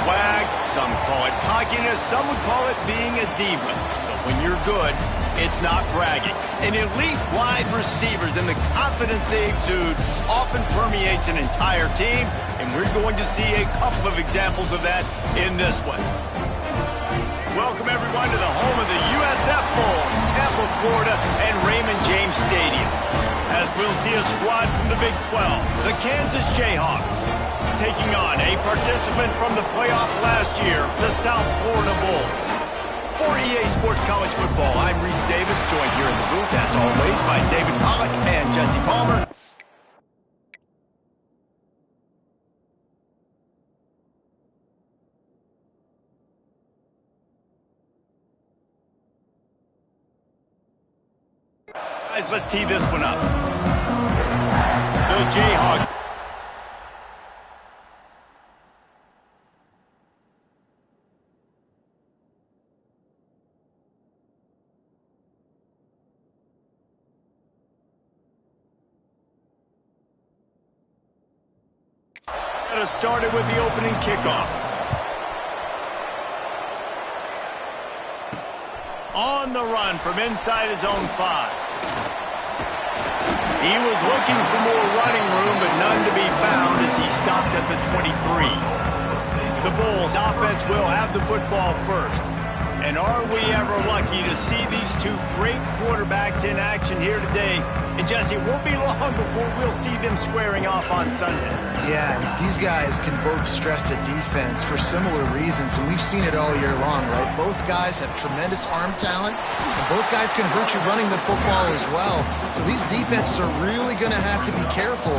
swag, some call it cockiness, some would call it being a diva. But when you're good, it's not bragging. An elite wide receivers and the confidence they exude often permeates an entire team, and we're going to see a couple of examples of that in this one. Welcome, everyone, to the home of the USF Bulls, Tampa, Florida, and Raymond James Stadium. As we'll see a squad from the Big 12, the Kansas Jayhawks, taking on a participant from the playoff last year, the South Florida Bulls. For EA Sports College Football, I'm Reese Davis, joined here in the booth, as always, by David Pollack and Jesse Palmer. Guys, let's tee this one up. The Jayhawks. Got us started with the opening kickoff. On the run from inside his own 5. He was looking for more running room, but none to be found as he stopped at the 23. The Bulls offense will have the football first. And are we ever lucky to see these two great quarterbacks in action here today? And Jesse, it won't be long before we'll see them squaring off on Sundays. Yeah, these guys can both stress a defense for similar reasons, and we've seen it all year long, right? Both guys have tremendous arm talent, and both guys can hurt you running the football as well. So these defenses are really going to have to be careful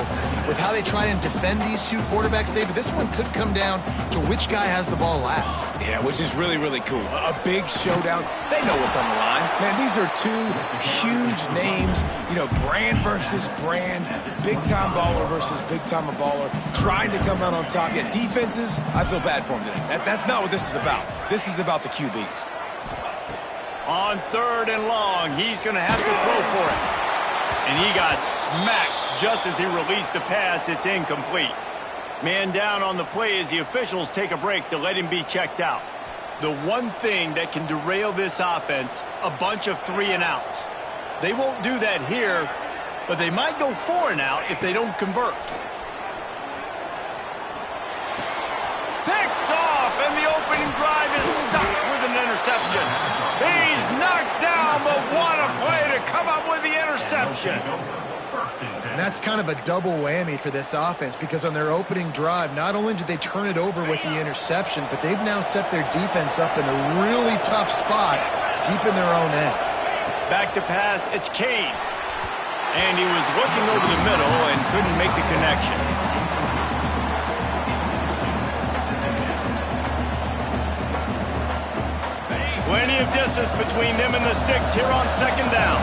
with how they try and defend these two quarterbacks, David. This one could come down to which guy has the ball last. Yeah, which is really, really cool. A big showdown. They know what's on the line. Man, these are two huge names, brand versus brand, big-time baller versus big-time baller, trying to come out on top. Yeah, defenses, I feel bad for them today. That's not what this is about. This is about the QBs. On 3rd and long, he's going to have to throw for it. And he got smacked just as he released the pass. It's incomplete. Man down on the play as the officials take a break to let him be checked out. The one thing that can derail this offense, a bunch of 3-and-outs. They won't do that here, but they might go 4-and-out if they don't convert. Picked off, and the opening drive is stuck with an interception. He's knocked down, but what a play to come up with the interception. And that's kind of a double whammy for this offense, because on their opening drive, not only did they turn it over with the interception, but they've now set their defense up in a really tough spot deep in their own end. Back to pass, it's Kane. And he was looking over the middle and couldn't make the connection. Plenty of distance between them and the sticks here on 2nd down.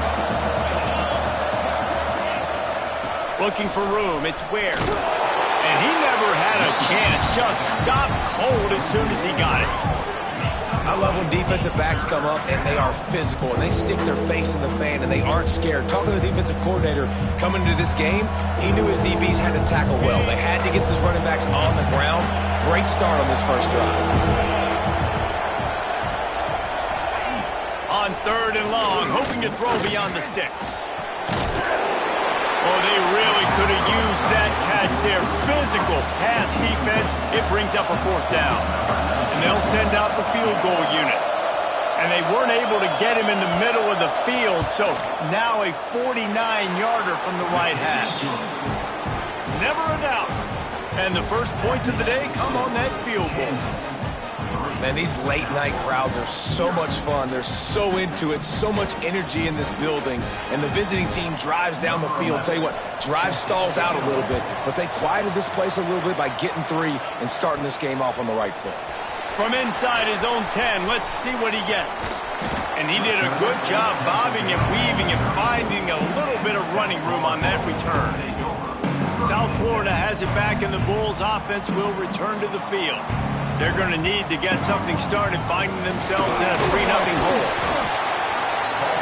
Looking for room, it's Ware. And he never had a chance, just stopped cold as soon as he got it. I love when defensive backs come up and they are physical and they stick their face in the fan and they aren't scared. Talking to the defensive coordinator coming into this game, he knew his DBs had to tackle well. They had to get these running backs on the ground. Great start on this first drive. On 3rd and long, hoping to throw beyond the sticks. Oh, they really could have used that catch there. Physical pass defense. It brings up a 4th down. And they'll send out the field goal unit. And they weren't able to get him in the middle of the field, so now a 49-yarder from the right hash. Never a doubt. And the first points of the day come on that field goal. Man, these late-night crowds are so much fun. They're so into it, so much energy in this building. And the visiting team drives down the field. Tell you what, drive stalls out a little bit, but they quieted this place a little bit by getting 3 and starting this game off on the right foot. From inside his own 10, let's see what he gets. And he did a good job bobbing and weaving and finding a little bit of running room on that return. South Florida has it back, and the Bulls offense will return to the field. They're going to need to get something started, finding themselves in a 3-0 hole.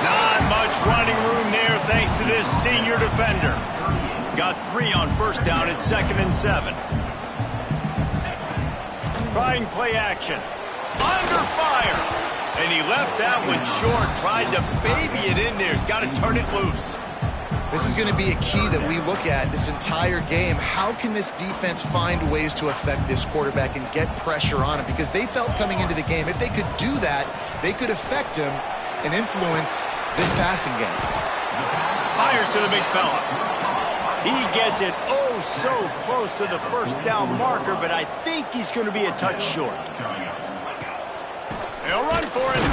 Not much running room there thanks to this senior defender. Got 3 on 1st down at 2nd and 7. trying play action. Under fire. And he left that one short. Tried to baby it in there. He's got to turn it loose. This is going to be a key that we look at this entire game. How can this defense find ways to affect this quarterback and get pressure on him? Because they felt coming into the game, if they could do that, they could affect him and influence this passing game. Fires to the big fella. He gets it oh so close to the first down marker, but I think he's going to be a touch short. They'll run for it.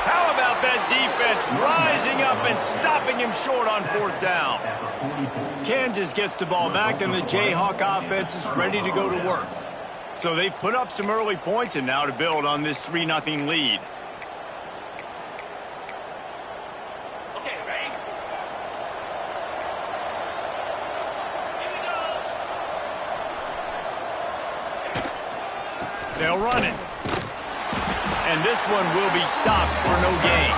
How about that defense rising up and stopping him short on 4th down? Kansas gets the ball back, and the Jayhawk offense is ready to go to work. So they've put up some early points, and now to build on this 3-0 lead. Okay, ready? Here we go. They'll run it. And this one will be stopped for no gain.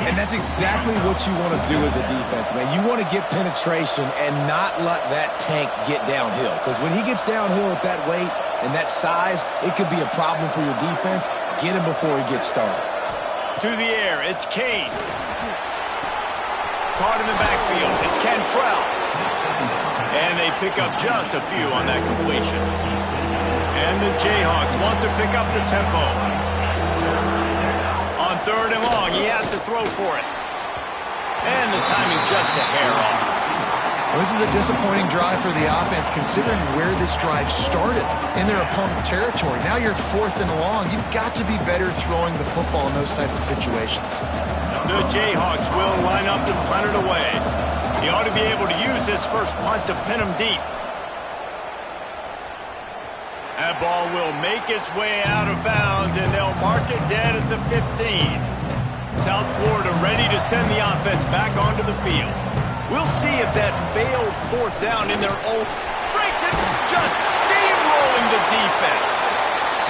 And that's exactly what you want to do as a defense, man. You want to get penetration and not let that tank get downhill. Because when he gets downhill at that weight and that size, it could be a problem for your defense. Get him before he gets started. To the air, it's Kane. Caught in the backfield, it's Cantrell. And they pick up just a few on that completion. And the Jayhawks want to pick up the tempo. On 3rd and long, he has to throw for it. And the timing just a hair off. Well, this is a disappointing drive for the offense, considering where this drive started in their opponent territory. Now you're 4th and long. You've got to be better throwing the football in those types of situations. The Jayhawks will line up and punt it away. He ought to be able to use this first punt to pin him deep. That ball will make its way out of bounds, and they'll mark it dead at the 15. South Florida ready to send the offense back onto the field. We'll see if that failed 4th down in their own breaks it, just steamrolling the defense.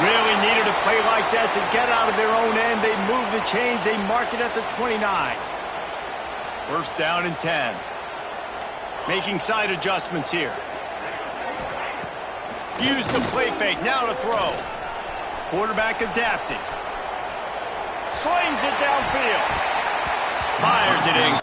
Really needed a play like that to get out of their own end. They move the chains. They mark it at the 29. 1st down and 10. Making side adjustments here. Use the play fake, now to throw. Quarterback adapting. Slings it downfield. Fires it in.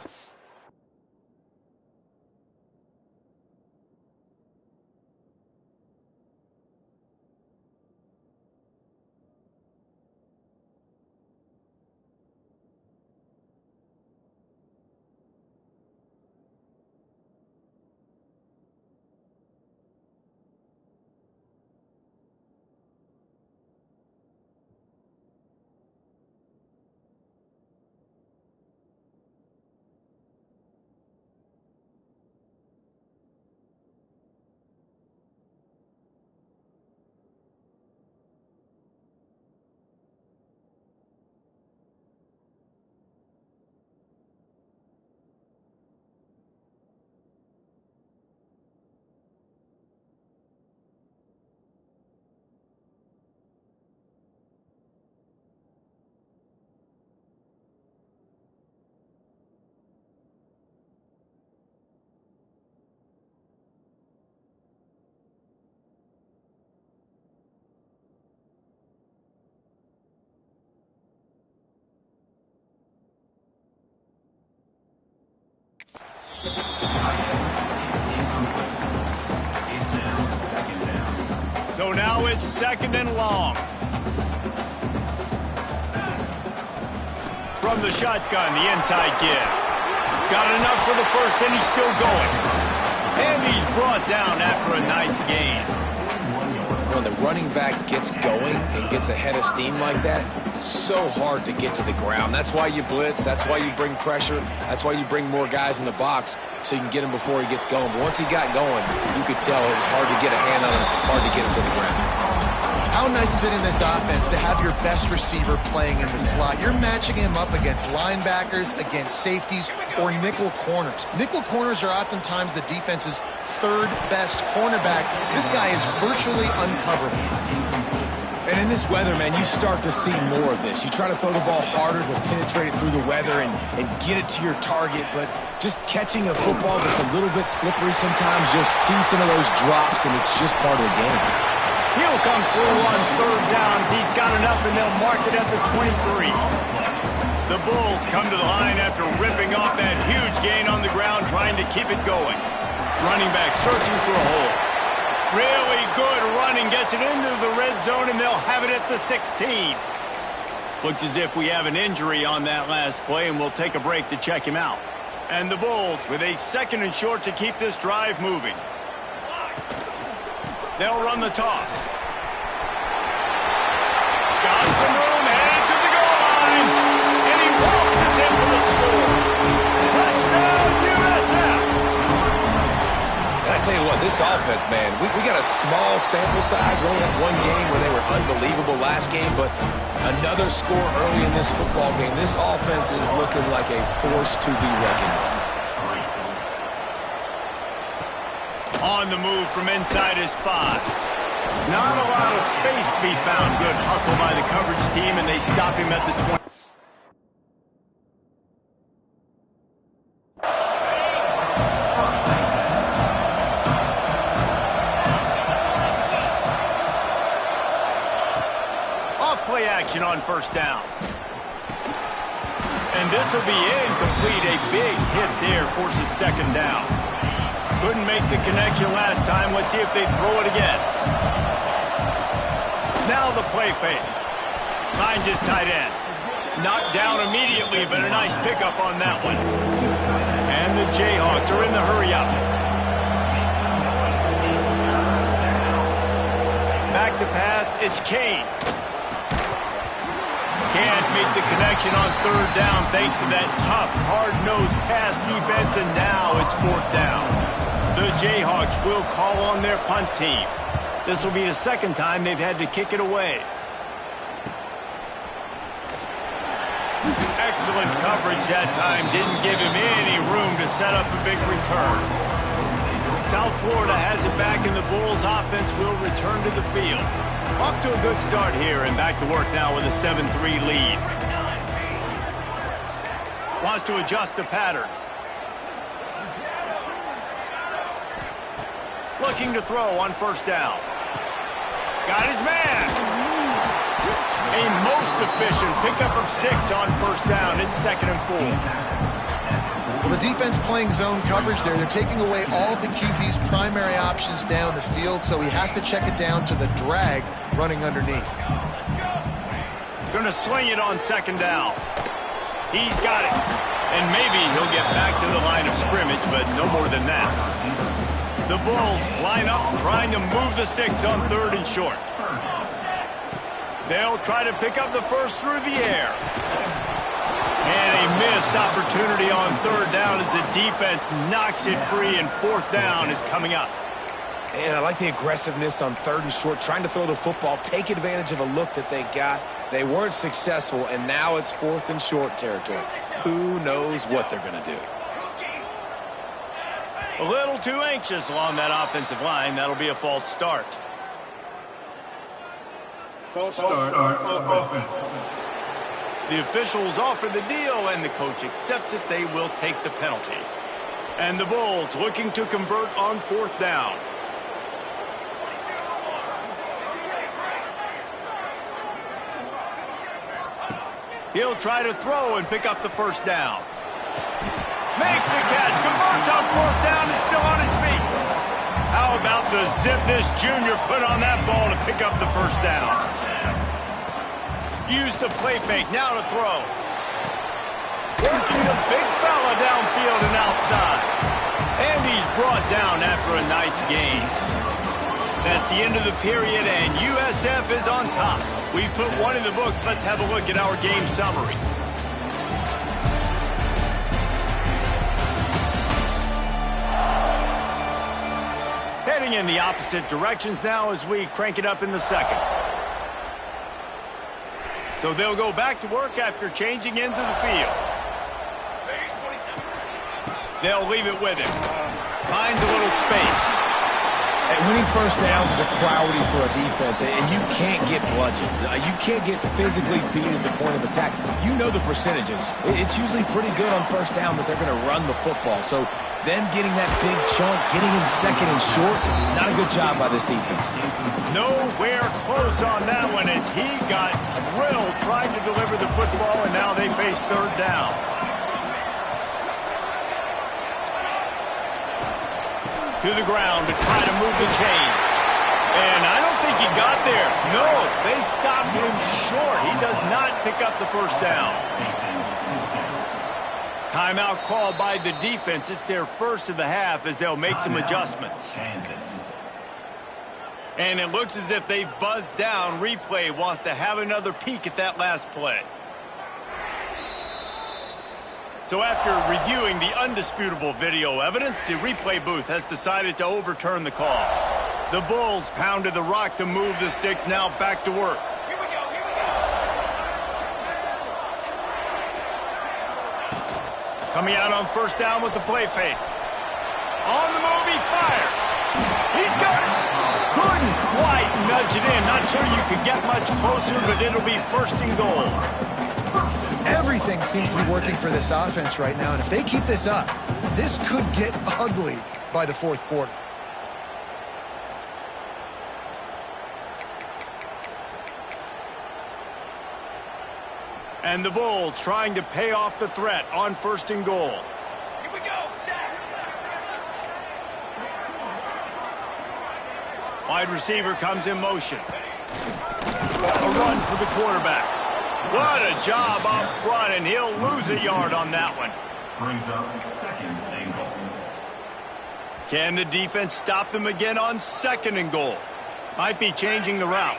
So now it's 2nd and long. From the shotgun, the inside give. Got enough for the first, and he's still going. And he's brought down after a nice gain. When the running back gets going and gets ahead of steam like that, it's so hard to get to the ground. That's why you blitz. That's why you bring pressure. That's why you bring more guys in the box so you can get him before he gets going. But once he got going, you could tell it was hard to get a hand on him, hard to get him to the ground. How nice is it in this offense to have your best receiver playing in the slot? You're matching him up against linebackers, against safeties, or nickel corners. Nickel corners are oftentimes the defense's 3rd best cornerback. This guy is virtually uncoverable. And in this weather, man, you start to see more of this. You try to throw the ball harder to penetrate it through the weather and get it to your target, but just catching a football that's a little bit slippery sometimes, you'll see some of those drops, and it's just part of the game. He'll come through on third downs. He's got enough, and they'll mark it at the 23. The Bulls come to the line after ripping off that huge gain on the ground, trying to keep it going. Running back searching for a hole. Really good running, gets it into the red zone, and they'll have it at the 16. Looks as if we have an injury on that last play, and we'll take a break to check him out. And the Bulls with a 2nd and short to keep this drive moving. They'll run the toss. Got some room, headed to the goal line, and he walks us in for the score. Touchdown, USF! And I tell you what, this offense, man, we got a small sample size. We only had one game where they were unbelievable last game, but another score early in this football game. This offense is looking like a force to be reckoned with. On the move from inside his 5. Not a lot of space to be found. Good hustle by the coverage team, and they stop him at the 20. Off-play action on first down. And this will be incomplete. A big hit there forces 2nd down. Couldn't make the connection last time. Let's see if they throw it again. Now the play fake. Finds his tight end. Knocked down immediately, but a nice pickup on that one. And the Jayhawks are in the hurry-up. Back to pass, it's Kane. Can't make the connection on 3rd down thanks to that tough, hard-nosed pass defense, and now it's 4th down. The Jayhawks will call on their punt team. This will be the 2nd time they've had to kick it away. Excellent coverage that time. Didn't give him any room to set up a big return. South Florida has it back, and the Bulls offense will return to the field. Off to a good start here, and back to work now with a 7-3 lead. Wants to adjust the pattern. Looking to throw on first down. Got his man. A most efficient pickup of 6 on first down. It's 2nd and 4. Well, the defense playing zone coverage there. They're taking away all of the QB's primary options down the field, so he has to check it down to the drag running underneath. Going to sling it on 2nd down. He's got it. And maybe he'll get back to the line of scrimmage, but no more than that. The Bulls line up trying to move the sticks on 3rd and short. They'll try to pick up the first through the air. And a missed opportunity on 3rd down as the defense knocks it free, and 4th down is coming up. And I like the aggressiveness on 3rd and short, trying to throw the football, take advantage of a look that they got. They weren't successful, and now it's 4th and short territory. Who knows what they're going to do? A little too anxious along that offensive line. That'll be a false start. False start offense. The officials offer the deal, and the coach accepts it. They will take the penalty. And the Bulls looking to convert on 4th down. He'll try to throw and pick up the first down. Makes the catch, converts on 4th down, is still on his feet. How about the zip this junior put on that ball to pick up the first down? Use the play fake, now to throw. Working the big fella downfield and outside. And he's brought down after a nice gain. That's the end of the period, and USF is on top. We've put one in the books. Let's have a look at our game summary. Heading in the opposite directions now as we crank it up in the 2nd. So they'll go back to work after changing into the field. They'll leave it with him. Finds a little space. Winning first downs is a priority for a defense, and you can't get bludgeoned. You can't get physically beat at the point of attack. You know the percentages. It's usually pretty good on first down that they're going to run the football. So them getting that big chunk, getting in second and short, not a good job by this defense. Nowhere close on that one as he got drilled trying to deliver the football, and now they face third down. To the ground to try to move the chains. And I don't think he got there. No, they stopped him short. He does not pick up the first down. Timeout called by the defense. It's their first of the half as they'll make some adjustments. And it looks as if they've buzzed down. Replay wants to have another peek at that last play. So after reviewing the undisputable video evidence, the replay booth has decided to overturn the call. The Bulls pounded the rock to move the sticks, now back to work. Here we go, here we go. Coming out on first down with the play fake. On the move, he fires. He's got it. Couldn't quite nudge it in. Not sure you could get much closer, but it'll be first and goal. Everything seems to be working for this offense right now, and if they keep this up, this could get ugly by the fourth quarter. And the Bulls trying to pay off the threat on first and goal. Here we go, set. Wide receiver comes in motion. A run for the quarterback. What a job up front, and he'll lose a yard on that one. Brings up second and goal. Can the defense stop them again on second and goal? Might be changing the route.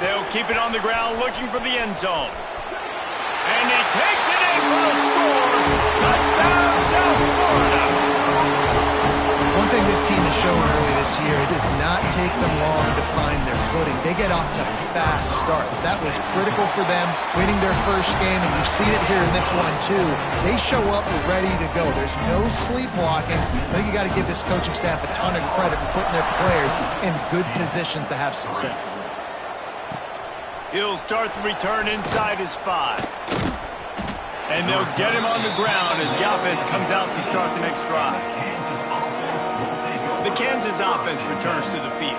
They'll keep it on the ground looking for the end zone. And he takes it in for a score. Touchdown, South Florida. One thing this team has shown early this year, it does not take them long to find their footing. They get off to fast starts. That was critical for them, winning their first game, and you've seen it here in this one too. They show up ready to go. There's no sleepwalking. I think you got to give this coaching staff a ton of credit for putting their players in good positions to have success. He'll start the return inside his 5. And they'll get him on the ground as the offense comes out to start the next drive. The Kansas offense returns to the field.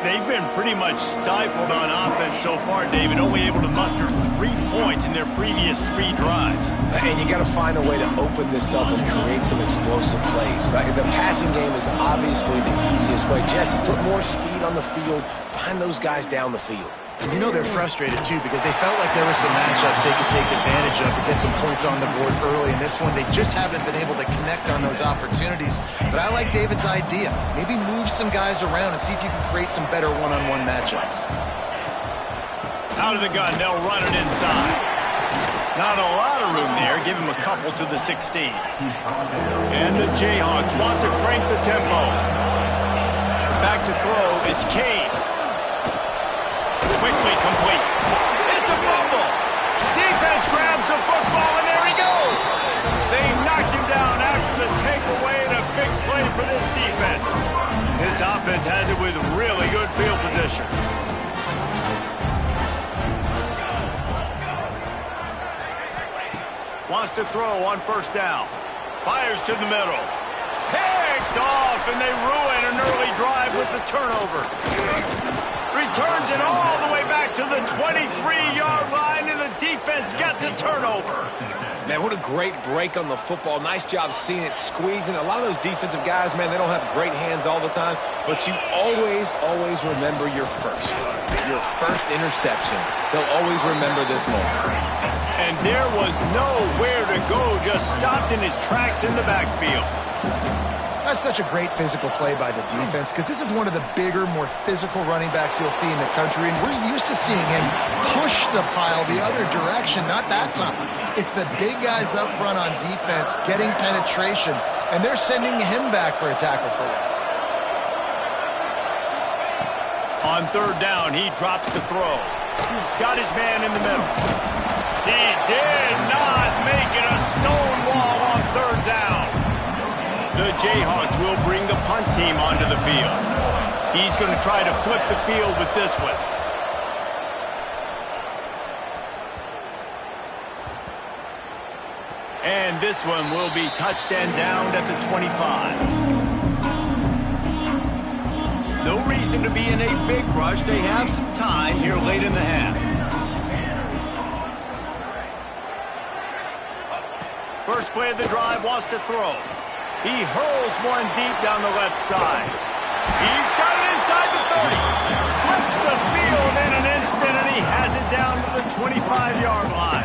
They've been pretty much stifled on offense so far, David, only able to muster 3 points in their previous 3 drives. And you got to find a way to open this up and create some explosive plays. The passing game is obviously the easiest way. Jesse, put more speed on the field. Find those guys down the field. And you know they're frustrated, too, because they felt like there were some matchups they could take advantage of to get some points on the board early. In this one, they just haven't been able to connect on those opportunities. But I like David's idea. Maybe move some guys around and see if you can create some better one-on-one matchups. Out of the gun, they'll run it inside. Not a lot of room there. Give him a couple to the 16. And the Jayhawks want to crank the tempo. Back to throw, it's Kane. Quickly complete. It's a fumble. Defense grabs the football, and there he goes. They knocked him down after the takeaway, and a big play for this defense. This offense has it with really good field position. Wants to throw on first down. Fires to the middle. Picked off, and they ruin an early drive with the turnover. Returns it all the way back to the 23-yard line, and the defense gets a turnover. Man, what a great break on the football. Nice job seeing it, squeezing. A lot of those defensive guys, man, they don't have great hands all the time, but you always remember your first interception. They'll always remember this moment. And there was nowhere to go, just stopped in his tracks in the backfield. That's such a great physical play by the defense because this is one of the bigger, more physical running backs you'll see in the country, and we're used to seeing him push the pile the other direction. Not that time. It's the big guys up front on defense getting penetration, and they're sending him back for a tackle for loss. On third down, he drops the throw. Got his man in the middle. He did not make it. A stone wall on third down. the Jayhawks will bring the punt team onto the field. He's going to try to flip the field with this one. And this one will be touched and downed at the 25. No reason to be in a big rush. They have some time here late in the half. First play of the drive, wants to throw. He hurls one deep down the left side. He's got it inside the 30. Flips the field in an instant, and he has it down to the 25-yard line.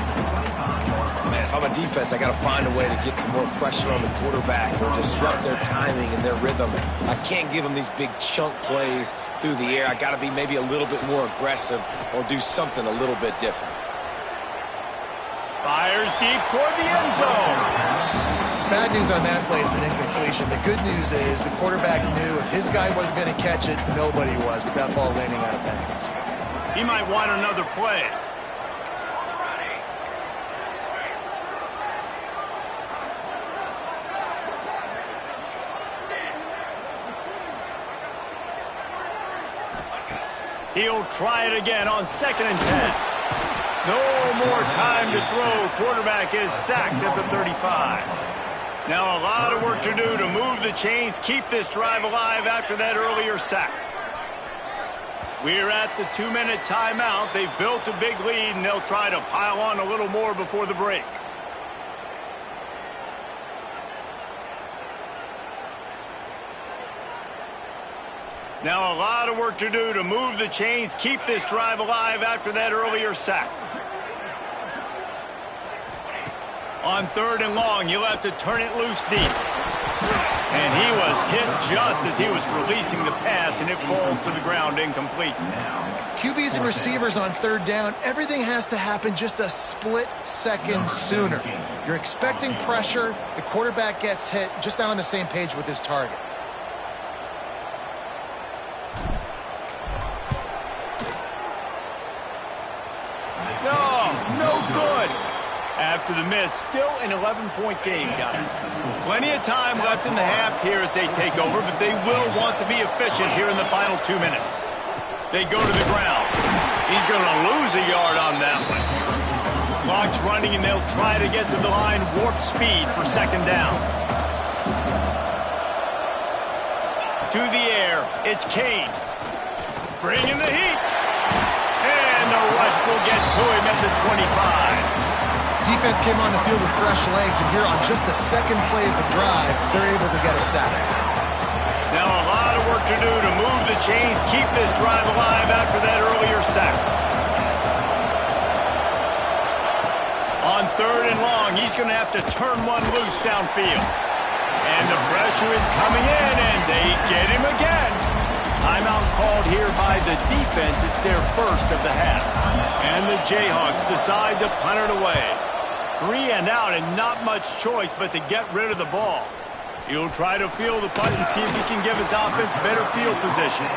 Man, if I'm a defense, I got to find a way to get some more pressure on the quarterback or disrupt their timing and their rhythm. I can't give them these big chunk plays through the air. I got to be maybe a little bit more aggressive or do something a little bit different. Fires deep toward the end zone. Bad news on that play, it's an incompletion. The good news is the quarterback knew if his guy wasn't going to catch it, nobody was, with that ball landing out of bounds. He might want another play. He'll try it again on 2nd and 10. No more time to throw. Quarterback is sacked at the 35. Now a lot of work to do to move the chains, keep this drive alive after that earlier sack. We're at the 2-minute timeout. They've built a big lead, and they'll try to pile on a little more before the break. Now a lot of work to do to move the chains, keep this drive alive after that earlier sack. On 3rd and long, you'll have to turn it loose deep. And he was hit just as he was releasing the pass, and it falls to the ground incomplete. QBs and receivers on 3rd down, everything has to happen just a split second sooner. You're expecting pressure, the quarterback gets hit, just not on the same page with his target. No good. After the miss, still an 11-point game, guys. Plenty of time left in the half here as they take over, but they will want to be efficient here in the final 2 minutes. They go to the ground. He's going to lose a yard on that one. Clock's running, and they'll try to get to the line warp speed for 2nd down. To the air, it's Kane. Bringing the heat. And the rush will get to him at the 25. Defense came on the field with fresh legs, and here on just the 2nd play of the drive, they're able to get a sack. Now a lot of work to do to move the chains, keep this drive alive after that earlier sack. On 3rd and long, he's going to have to turn one loose downfield. And the pressure is coming in, and they get him again. Timeout called here by the defense. It's their first of the half. And the Jayhawks decide to punt it away. 3 and out, and not much choice but to get rid of the ball. He'll try to field the punt and see if he can give his offense better field position.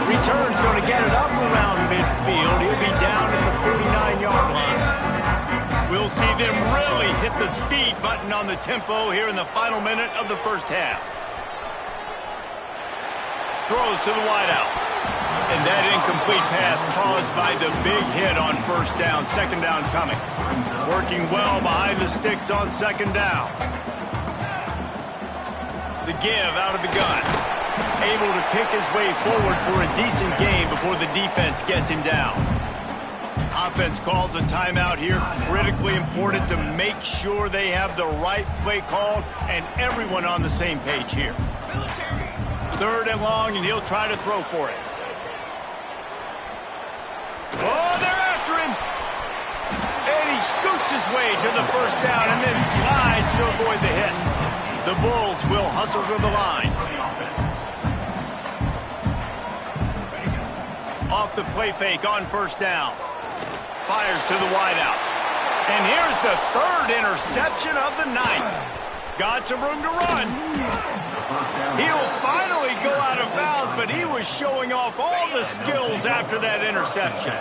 Return's going to get it up around midfield. He'll be down at the 49-yard line. We'll see them really hit the speed button on the tempo here in the final minute of the first half. Throws to the wideout. And that incomplete pass caused by the big hit on 1st down. 2nd down coming. Working well behind the sticks on 2nd down. The give out of the gun. Able to pick his way forward for a decent game before the defense gets him down. Offense calls a timeout here. Critically important to make sure they have the right play called and everyone on the same page here. 3rd and long, and he'll try to throw for it. Oh, they're after him. And he scoots his way to the 1st down and then slides to avoid the hit. The Bulls will hustle to the line. Off the play fake on 1st down. Fires to the wideout. And here's the 3rd interception of the night. Got some room to run. He'll finally go out of bounds, but he was showing off all the skills after that interception.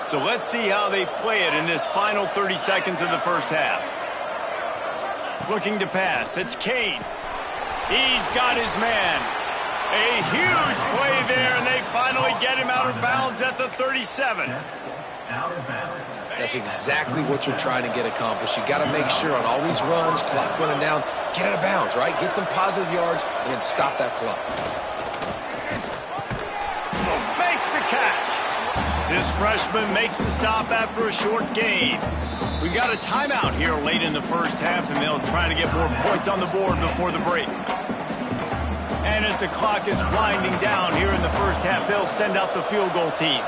So let's see how they play it in this final 30 seconds of the first half. Looking to pass. It's Kane. He's got his man. A huge play there, and they finally get him out of bounds at the 37. Out of bounds. That's exactly what you're trying to get accomplished. You got to make sure on all these runs, clock running down, get out of bounds, right? Get some positive yards, and then stop that clock. Makes the catch. This freshman makes the stop after a short gain. We got a timeout here late in the first half, and they'll try to get more points on the board before the break. And as the clock is winding down here in the first half, they'll send out the field goal team.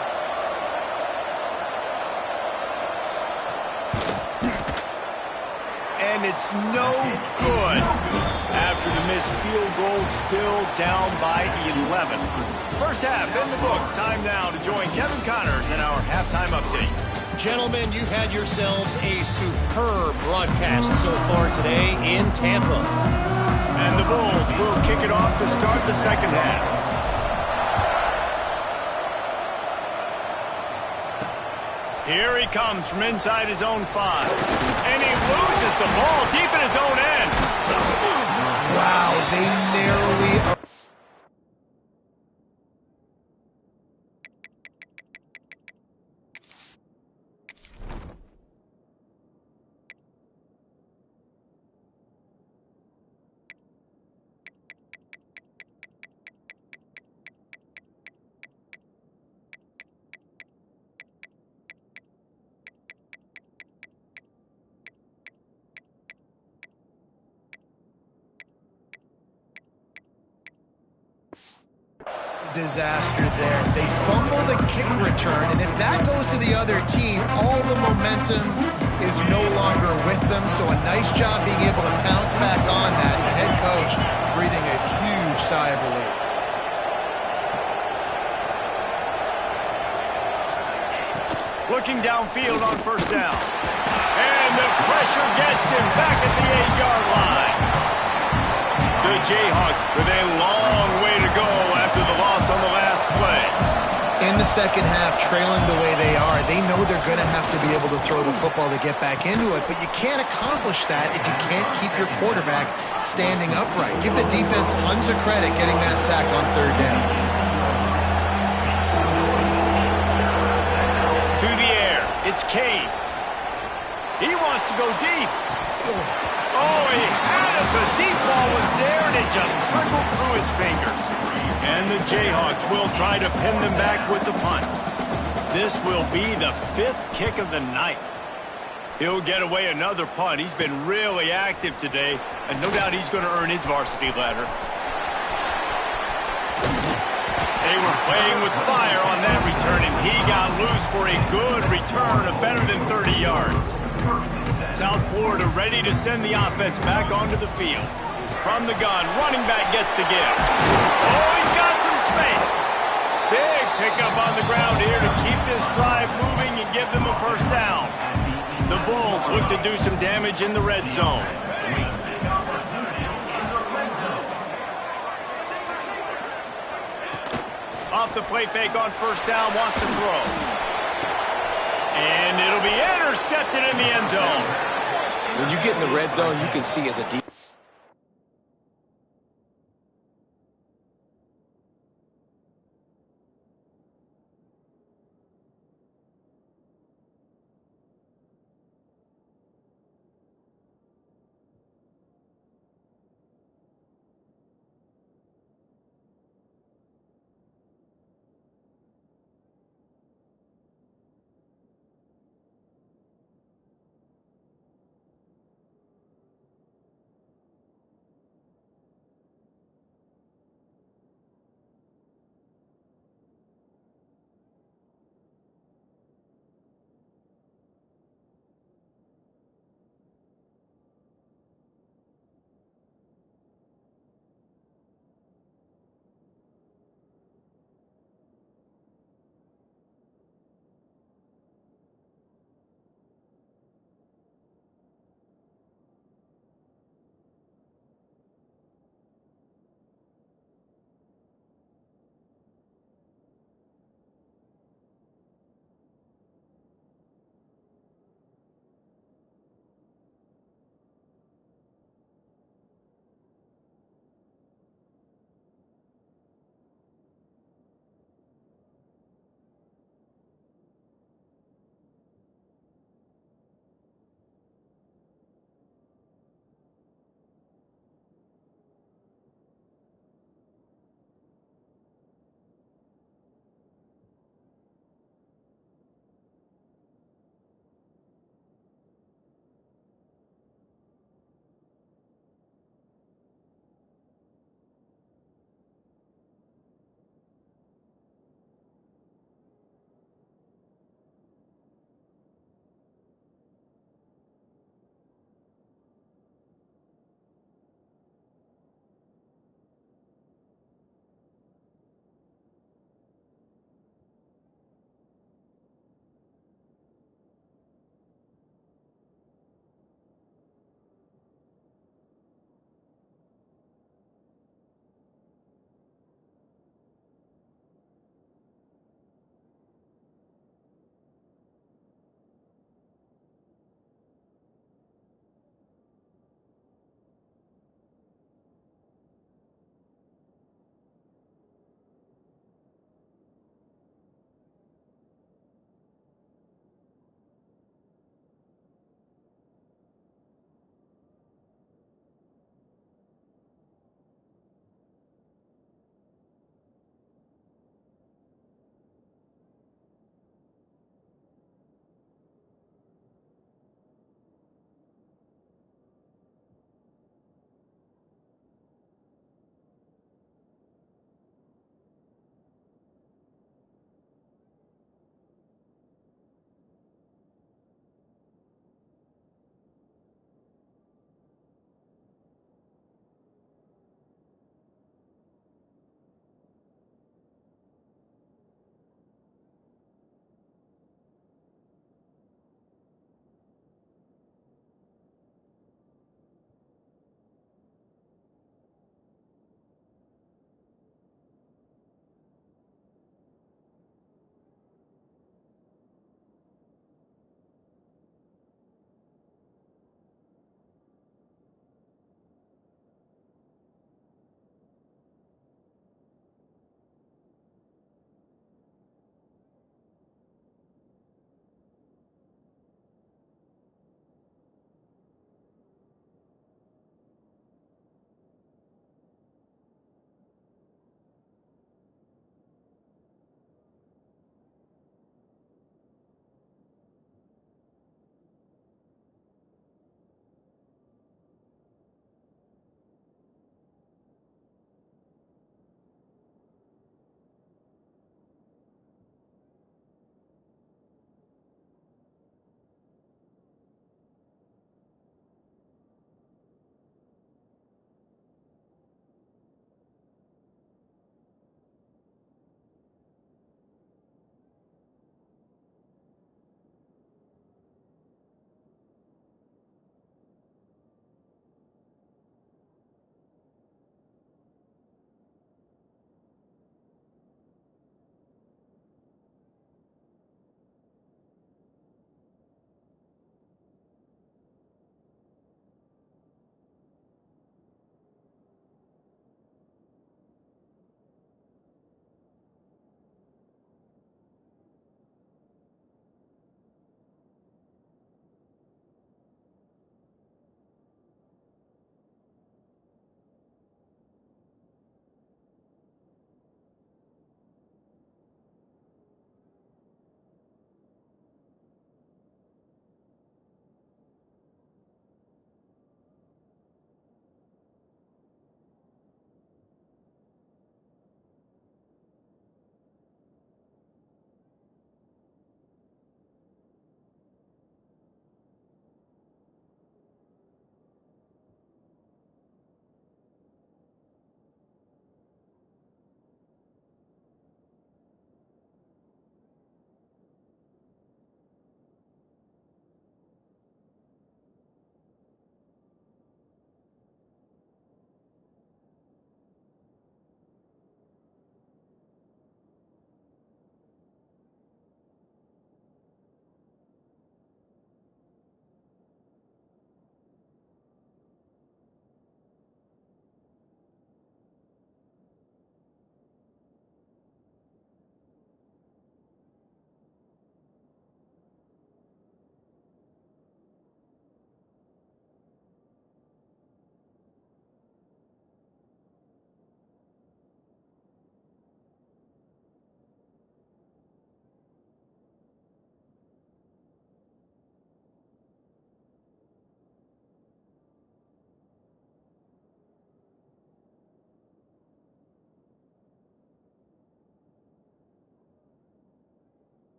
And it's no good. After the missed field goal, still down by 11. First half in the books. Time now to join Kevin Connors in our halftime update. Gentlemen, you've had yourselves a superb broadcast so far today in Tampa. And the Bulls will kick it off to start the second half. Here he comes from inside his own 5. And he loses the ball deep in his own end. Wow, they narrowly... disaster there. They fumble the kick return, and if that goes to the other team, all the momentum is no longer with them, so a nice job being able to pounce back on that. The head coach breathing a huge sigh of relief. Looking downfield on first down. And the pressure gets him back at the 8-yard line. The Jayhawks with a long way to go after the loss on the last play. In the second half, trailing the way they are, they know they're going to have to be able to throw the football to get back into it, but you can't accomplish that if you can't keep your quarterback standing upright. Give the defense tons of credit getting that sack on third down. To the air, it's Cade. He wants to go deep. Oh, he had it. The deep ball was there, and it just trickled through his fingers. And the Jayhawks will try to pin them back with the punt. This will be the 5th kick of the night. He'll get away another punt. He's been really active today, and no doubt he's going to earn his varsity ladder. They were playing with fire on that return, and he got loose for a good return of better than 30 yards. South Florida ready to send the offense back onto the field. From the gun, running back gets to give. Oh, he's got some space. Big pickup on the ground here to keep this drive moving and give them a first down. The Bulls look to do some damage in the red zone. Off the play fake on first down, wants to throw. And it'll be intercepted in the end zone. When you get in the red zone, you can see as a deep.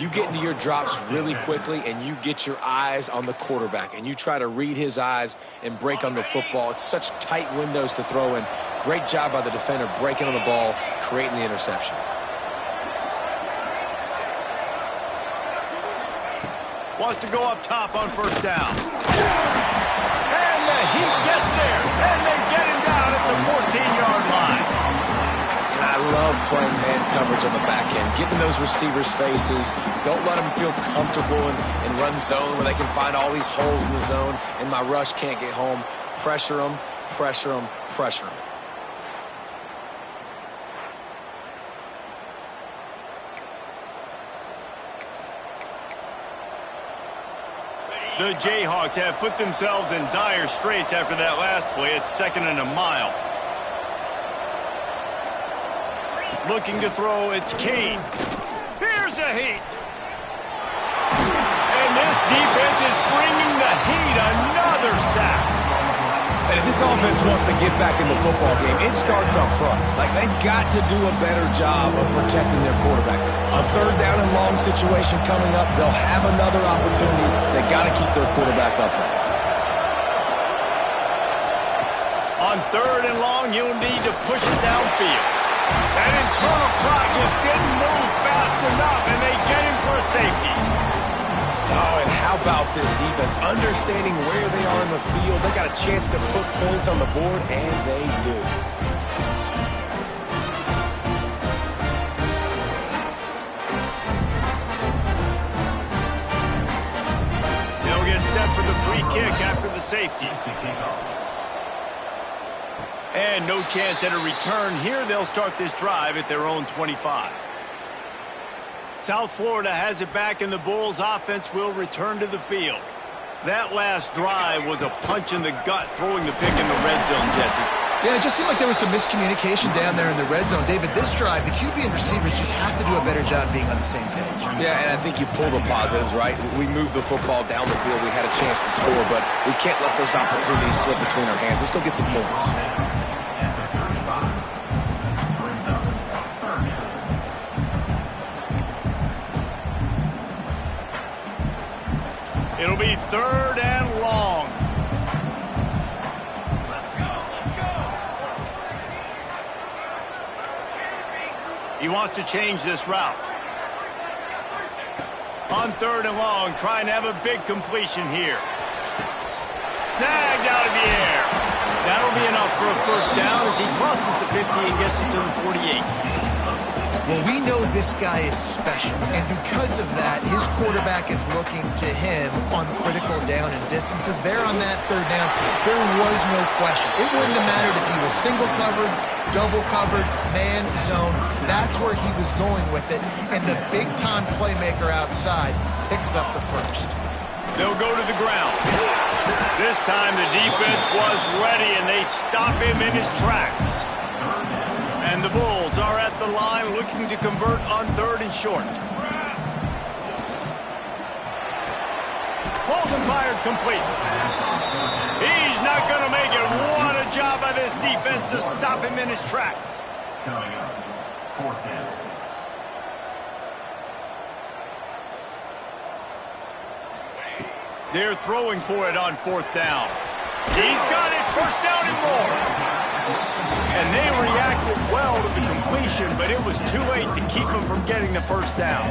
You get into your drops really quickly, and you get your eyes on the quarterback, and you try to read his eyes and break on the football. It's such tight windows to throw in. Great job by the defender breaking on the ball, creating the interception. Wants to go up top on first down. And the Heat gets there, and they get him down at the 14-yard line. And I love playing man coverage on the back end, getting those receivers' faces. Don't let them feel comfortable in run zone where they can find all these holes in the zone, and my rush can't get home. Pressure them, pressure them, pressure them. The Jayhawks have put themselves in dire straits after that last play. It's 2nd and a mile. Looking to throw, it's Kane. Here's a Heat. And this defense is bringing the Heat another sack. And if this offense wants to get back in the football game, it starts up front. Like, they've got to do a better job of protecting their quarterback. A 3rd down and long situation coming up, they'll have another opportunity. They got to keep their quarterback upright. On 3rd and long, you'll need to push it downfield. That internal clock just didn't move fast enough, and they get him for a safety. Oh, and how about this defense? Understanding where they are in the field. They got a chance to put points on the board, and they do. They'll get set for the free kick after the safety. And no chance at a return here. They'll start this drive at their own 25. South Florida has it back, and the Bulls offense will return to the field. That last drive was a punch in the gut, throwing the pick in the red zone, Jesse. Yeah, it just seemed like there was some miscommunication down there in the red zone. David, this drive, the QB and receivers just have to do a better job being on the same page. Yeah, and I think you pull the positives, right? We moved the football down the field. We had a chance to score, but we can't let those opportunities slip between our hands. Let's go get some points. It'll be 3rd and long. He wants to change this route. On 3rd and long, trying to have a big completion here. Snagged out of the air. That'll be enough for a first down as he crosses the 50 and gets it to the 48. Well, we know this guy is special, and because of that, his quarterback is looking to him on critical down and distances. There on that 3rd down, there was no question. It wouldn't have mattered if he was single covered, double covered, man, zone. That's where he was going with it, and the big-time playmaker outside picks up the first. They'll go to the ground. This time the defense was ready, and they stop him in his tracks. And the Bulls are at the line looking to convert on 3rd and short. Pulls and fired complete. He's not going to make it. What a job by this defense to stop him in his tracks. Coming up, 4th down. They're throwing for it on 4th down. He's got it. 1st down and more. And they reacted well to the completion, but it was too late to keep him from getting the first down.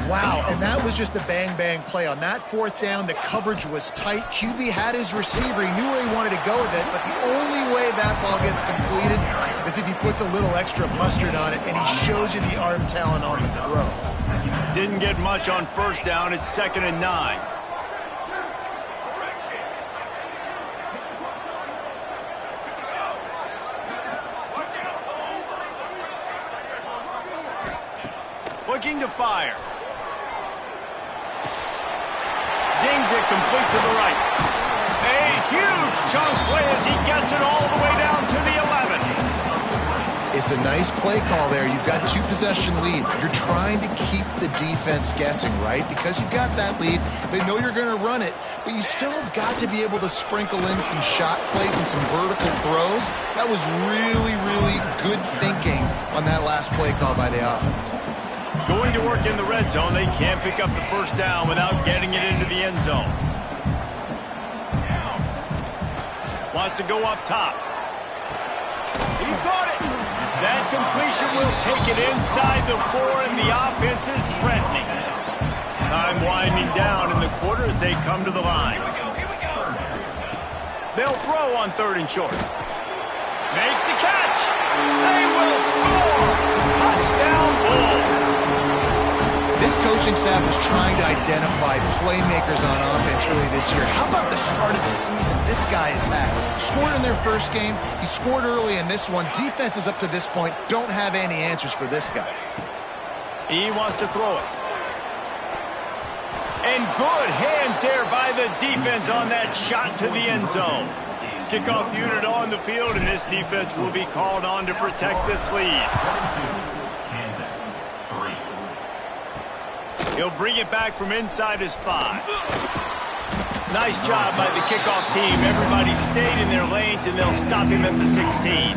Wow, and that was just a bang-bang play. On that 4th down, the coverage was tight. QB had his receiver. He knew where he wanted to go with it, but the only way that ball gets completed is if he puts a little extra mustard on it, and he shows you the arm talent on the throw. Didn't get much on 1st down. It's 2nd and 9. Looking to fire. Zings it complete to the right. A huge chunk play as he gets it all the way down to the 11. It's a nice play call there. You've got 2-possession lead. You're trying to keep the defense guessing, right? Because you've got that lead. They know you're going to run it, but you still have got to be able to sprinkle in some shot plays and some vertical throws. That was really, really good thinking on that last play call by the offense. Going to work in the red zone, they can't pick up the first down without getting it into the end zone. Wants to go up top. He caught it. That completion will take it inside the 4, and the offense is threatening. Time winding down in the quarter as they come to the line. They'll throw on 3rd and short. Makes the catch. They will score. Touchdown Bulls. This coaching staff was trying to identify playmakers on offense early this year. How about the start of the season this guy has had? Scored in their first game. He scored early in this one. Defenses up to this point don't have any answers for this guy. He wants to throw it. And good hands there by the defense on that shot to the end zone. Kickoff unit on the field, and this defense will be called on to protect this lead. He'll bring it back from inside his 5. Nice job by the kickoff team. Everybody stayed in their lanes, and they'll stop him at the 16.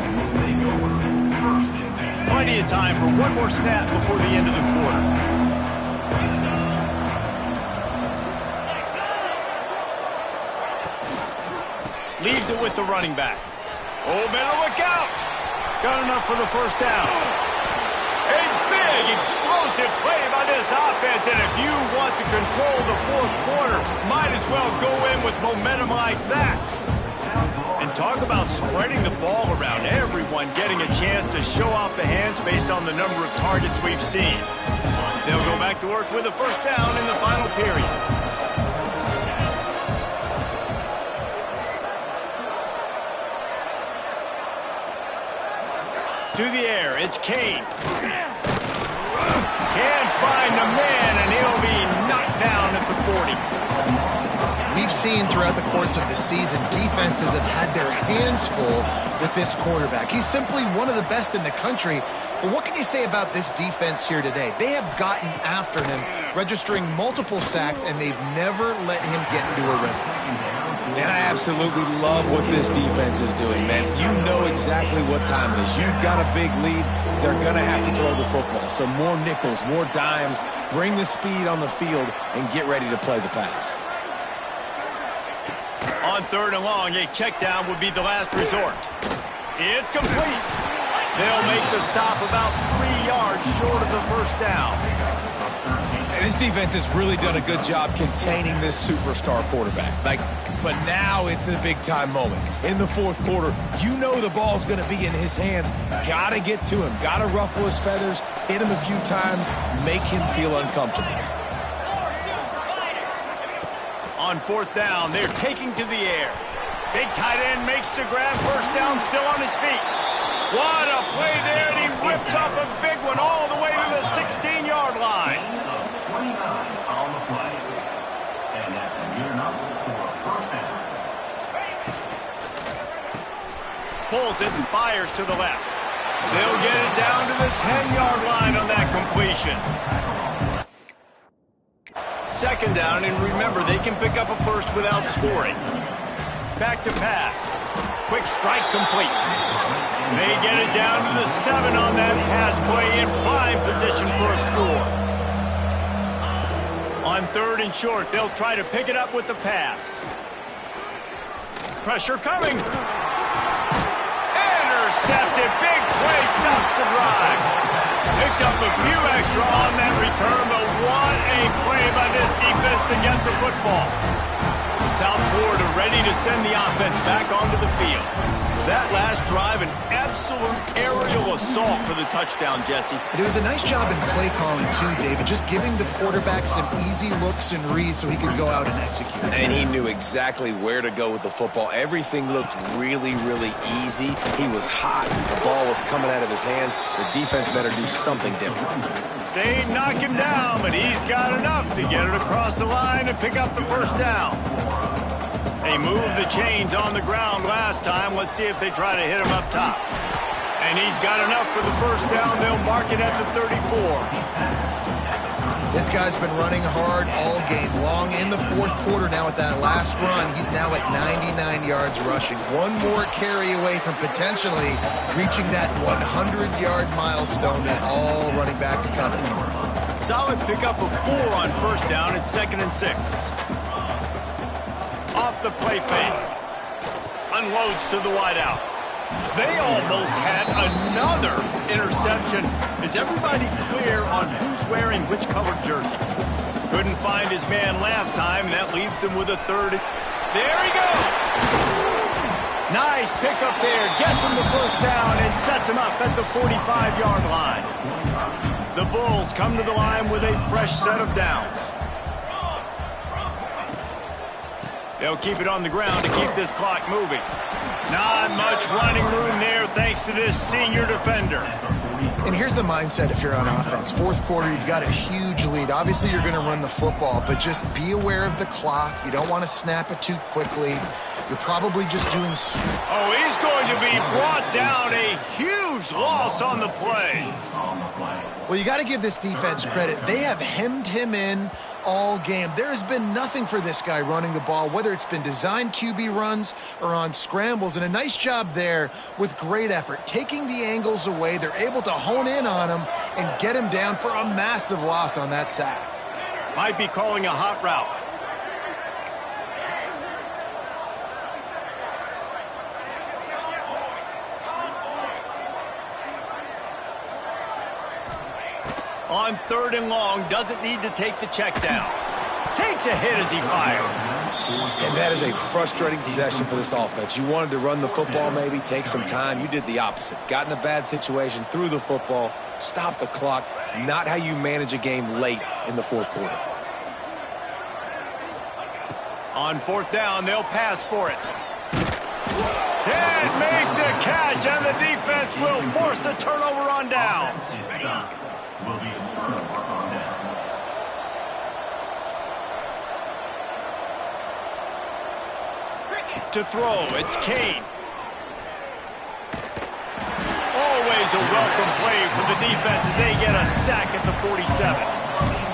Plenty of time for one more snap before the end of the quarter. Leaves it with the running back. Oh, better look out. Got enough for the first down. A big, explosive play by this offense, and if you want to control the 4th quarter, might as well go in with momentum like that. And talk about spreading the ball around, everyone getting a chance to show off the hands based on the number of targets we've seen. They'll go back to work with a first down in the final period. To the air, it's Kane. Can't find the man, and he'll be knocked down at the 40. We've seen throughout the course of the season, defenses have had their hands full with this quarterback. He's simply one of the best in the country. But what can you say about this defense here today? They have gotten after him, registering multiple sacks, and they've never let him get into a rhythm. And I absolutely love what this defense is doing, man. You know exactly what time it is. You've got a big lead. They're going to have to throw the football. So more nickels, more dimes, bring the speed on the field, and get ready to play the pass. On 3rd and long, a check down would be the last resort. It's complete. They'll make the stop about 3 yards short of the first down. And this defense has really done a good job containing this superstar quarterback. But now it's a big-time moment. In the 4th quarter, you know the ball's going to be in his hands. Got to get to him. Got to ruffle his feathers, hit him a few times, make him feel uncomfortable. On 4th down, they're taking to the air. Big tight end makes the grab. First down, still on his feet. What a play there, and he rips off a big one all the way to the 16-yard line. 29 on the play. And that's a good enough for a first down. Pulls it and fires to the left. They'll get it down to the 10-yard line on that completion. 2nd down, and remember, they can pick up a first without scoring. Back to pass. Quick strike complete. They get it down to the 7 on that pass play in prime position for a score. On 3rd and short, they'll try to pick it up with the pass. Pressure coming. Intercepted. Big play stops the drive. Picked up a few extra on that return, but what a play by this defense to get the football. South Florida ready to send the offense back onto the field. That last drive, an absolute aerial assault for the touchdown, Jesse. But it was a nice job in play calling, too, David, just giving the quarterback some easy looks and reads so he could go out and execute. And he knew exactly where to go with the football. Everything looked really, really easy. He was hot. The ball was coming out of his hands. The defense better do something different. They knock him down, but he's got enough to get it across the line and pick up the first down. They moved the chains on the ground last time. Let's see if they try to hit him up top. And he's got enough for the first down. They'll mark it at the 34. This guy's been running hard all game long. In the 4th quarter now with that last run, he's now at 99 yards rushing. One more carry away from potentially reaching that 100-yard milestone that all running backs covet. solid pickup of 4 on first down and 2nd and 6. Off the play fake. Unloads to the wideout. They almost had another interception. Is everybody clear on who's wearing which colored jerseys? Couldn't find his man last time, and that leaves him with a 3rd. There he goes! Nice pickup there. Gets him the first down and sets him up at the 45-yard line. The Bulls come to the line with a fresh set of downs. They'll keep it on the ground to keep this clock moving. Not much running room there thanks to this senior defender. And here's the mindset if you're on offense. 4th quarter, you've got a huge lead. Obviously, you're going to run the football, but just be aware of the clock. You don't want to snap it too quickly. You're probably just doing... Oh, he's going to be brought down. A huge loss on the play. Well, you got to give this defense credit. They have hemmed him in all game. There has been nothing for this guy running the ball, whether it's been designed QB runs or on scrambles, and a nice job there with great effort. Taking the angles away, they're able to hone in on him and get him down for a massive loss on that sack. Might be calling a hot route. On 3rd and long, doesn't need to take the check down. Takes a hit as he fires. And that is a frustrating possession for this offense. You wanted to run the football, maybe take some time. You did the opposite. Got in a bad situation, threw the football, stopped the clock. Not how you manage a game late in the 4th quarter. On 4th down, they'll pass for it. Can't make the catch, and the defense will force the turnover on downs. Will be a turnover on downs. To throw, it's Kane. Always a welcome play for the defense as they get a sack at the 47.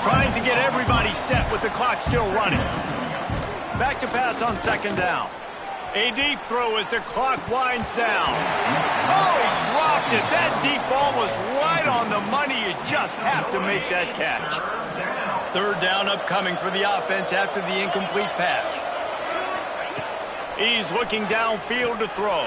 Trying to get everybody set with the clock still running. Back to pass on 2nd down. A deep throw as the clock winds down. Oh, he dropped it. That deep ball was right on the money. You just have to make that catch. 3rd down upcoming for the offense after the incomplete pass. He's looking downfield to throw.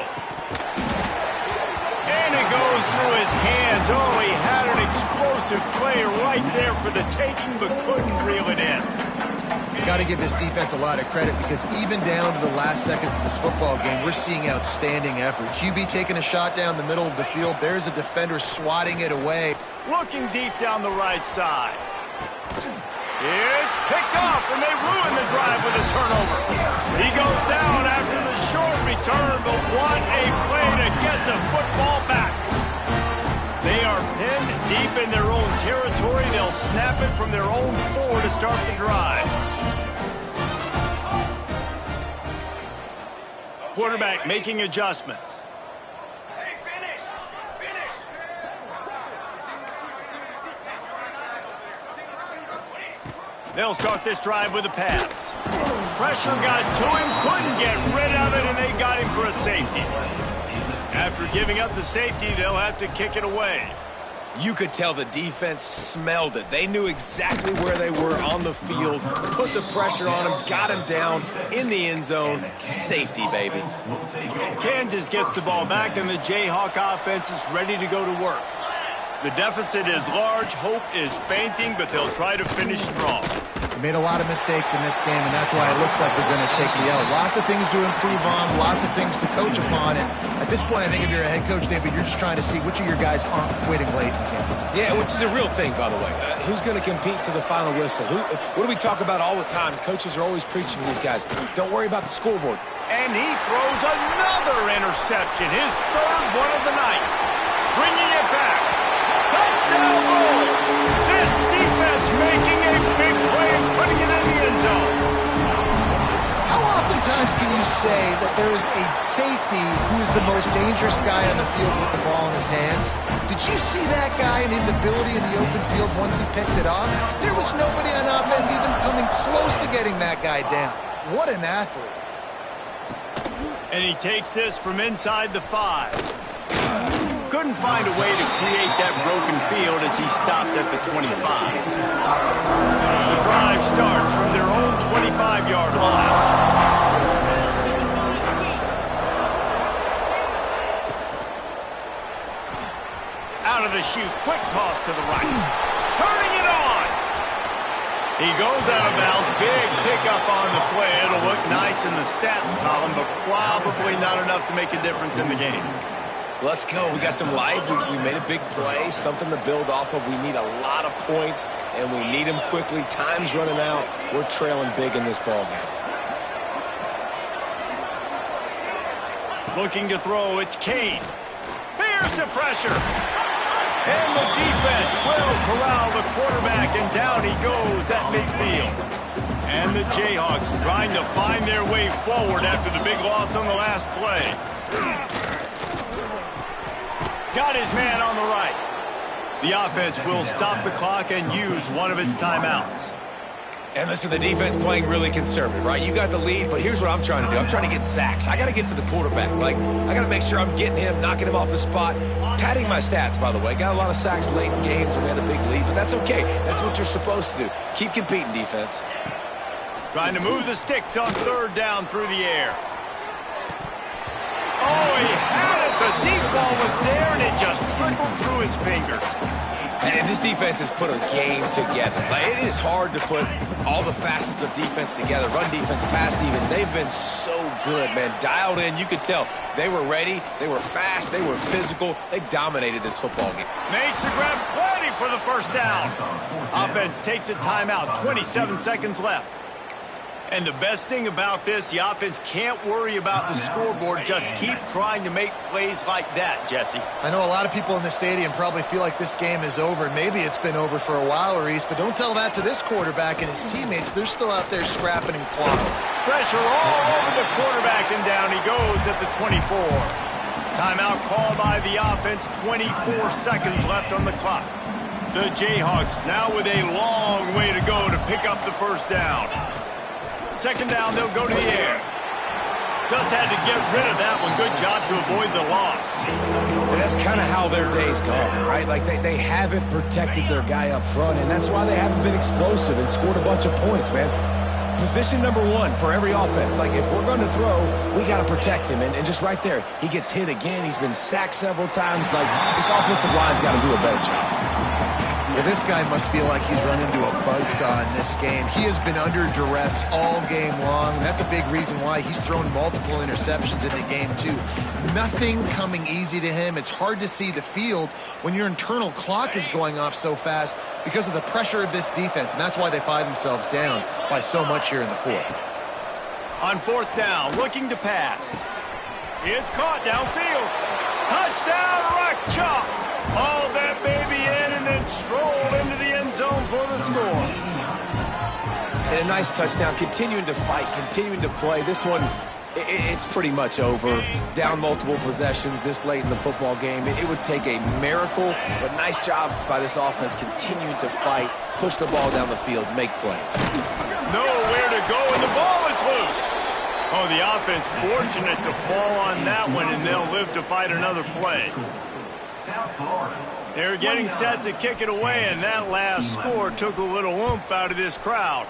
And it goes through his hands. Oh, he had an explosive play right there for the taking, but couldn't reel it in. Got to give this defense a lot of credit because even down to the last seconds of this football game, we're seeing outstanding effort. QB taking a shot down the middle of the field. There's a defender swatting it away. Looking deep down the right side. It's picked off, and they ruin the drive with a turnover. He goes down after the short return, but what a play to get the football back. They are pinned deep in their own territory. They'll snap it from their own 4 to start the drive. Quarterback making adjustments. Hey, finish! Finish! They'll start this drive with a pass. Pressure got to him, couldn't get rid of it, and they got him for a safety. After giving up the safety, they'll have to kick it away. You could tell the defense smelled it. They knew exactly where they were on the field, put the pressure on him, got him down in the end zone. Safety, baby. Kansas gets the ball back, and the Jayhawk offense is ready to go to work. The deficit is large, hope is fainting, but they'll try to finish strong. We made a lot of mistakes in this game, and that's why it looks like we're going to take the L. Lots of things to improve on, lots of things to coach upon, and at this point, I think if you're a head coach, David, you're just trying to see which of your guys aren't quitting late in the game. Yeah, which is a real thing, by the way. Who's going to compete to the final whistle? What do we talk about all the time? Coaches are always preaching to these guys. Don't worry about the scoreboard. And he throws another interception, his 3rd one of the night. Bringing it back. Touchdown Bulls! This defense making a big play and putting it in the end zone. How oftentimes can you say that there is a safety who is the most dangerous guy on the field with the ball in his hands? Did you see that guy and his ability in the open field once he picked it off? There was nobody on offense even coming close to getting that guy down. What an athlete. And he takes this from inside the 5. couldn't find a way to create that broken field as he stopped at the 25. The drive starts from their own 25-yard line. Out of the chute, quick toss to the right. Turning it on. He goes out of bounds. Big pickup on the play. It'll look nice in the stats column, but probably not enough to make a difference in the game. Let's go. We got some life. We made a big play, something to build off of. We need a lot of points, and we need them quickly. Time's running out. We're trailing big in this ballgame. Looking to throw, it's Kane. Here's the pressure. And the defense will corral the quarterback, and down he goes at midfield. And the Jayhawks trying to find their way forward after the big loss on the last play. Got his man on the right. The offense will stop the clock and use one of its timeouts. And listen, the defense playing really conservative, right? You got the lead, but here's what I'm trying to do. I'm trying to get sacks. I got to get to the quarterback. Like, I got to make sure I'm getting him, knocking him off his spot. Padding my stats, by the way. Got a lot of sacks late in games when we had a big lead, but that's okay. That's what you're supposed to do. Keep competing, defense. Trying to move the sticks on third down through the air. Oh, he had it. The deep ball was there, and it just trickled through his fingers. And this defense has put a game together. Like, it is hard to put all the facets of defense together. Run defense, pass defense. They've been so good, man. Dialed in. You could tell they were ready. They were fast. They were physical. They dominated this football game. Makes the grab plenty for the first down. Offense takes a timeout. 27 seconds left. And the best thing about this, the offense can't worry about the scoreboard. Just keep trying to make plays like that, Jesse. I know a lot of people in the stadium probably feel like this game is over. Maybe it's been over for a while, Reese, but don't tell that to this quarterback and his teammates. They're still out there scrapping and clawing. Pressure all over the quarterback, and down he goes at the 24. Timeout called by the offense. 24 seconds left on the clock. The Jayhawks now with a long way to go to pick up the first down. Second down, they'll go to the air. Just had to get rid of that one. Good job to avoid the loss. And that's kind of how their day's gone, right? Like, they haven't protected their guy up front, and that's why they haven't been explosive and scored a bunch of points, man. Position number one for every offense. Like, if we're going to throw, we got to protect him. And just right there, he gets hit again. He's been sacked several times. Like, this offensive line's got to do a better job. Well, this guy must feel like he's run into a buzzsaw in this game. He has been under duress all game long, and that's a big reason why he's thrown multiple interceptions in the game, too. Nothing coming easy to him. It's hard to see the field when your internal clock is going off so fast because of the pressure of this defense, and that's why they find themselves down by so much here in the fourth. On fourth down, looking to pass. It's caught downfield. Touchdown, Rock Chalk. Hauled that baby in and then strolled into the end zone for the score. And a nice touchdown, continuing to fight, continuing to play. This one, it's pretty much over. Down multiple possessions this late in the football game. It would take a miracle, but nice job by this offense continuing to fight, push the ball down the field, make plays. Nowhere to go, and the ball is loose. Oh, the offense fortunate to fall on that one, and they'll live to fight another play. They're getting set to kick it away, and that last score took a little oomph out of this crowd.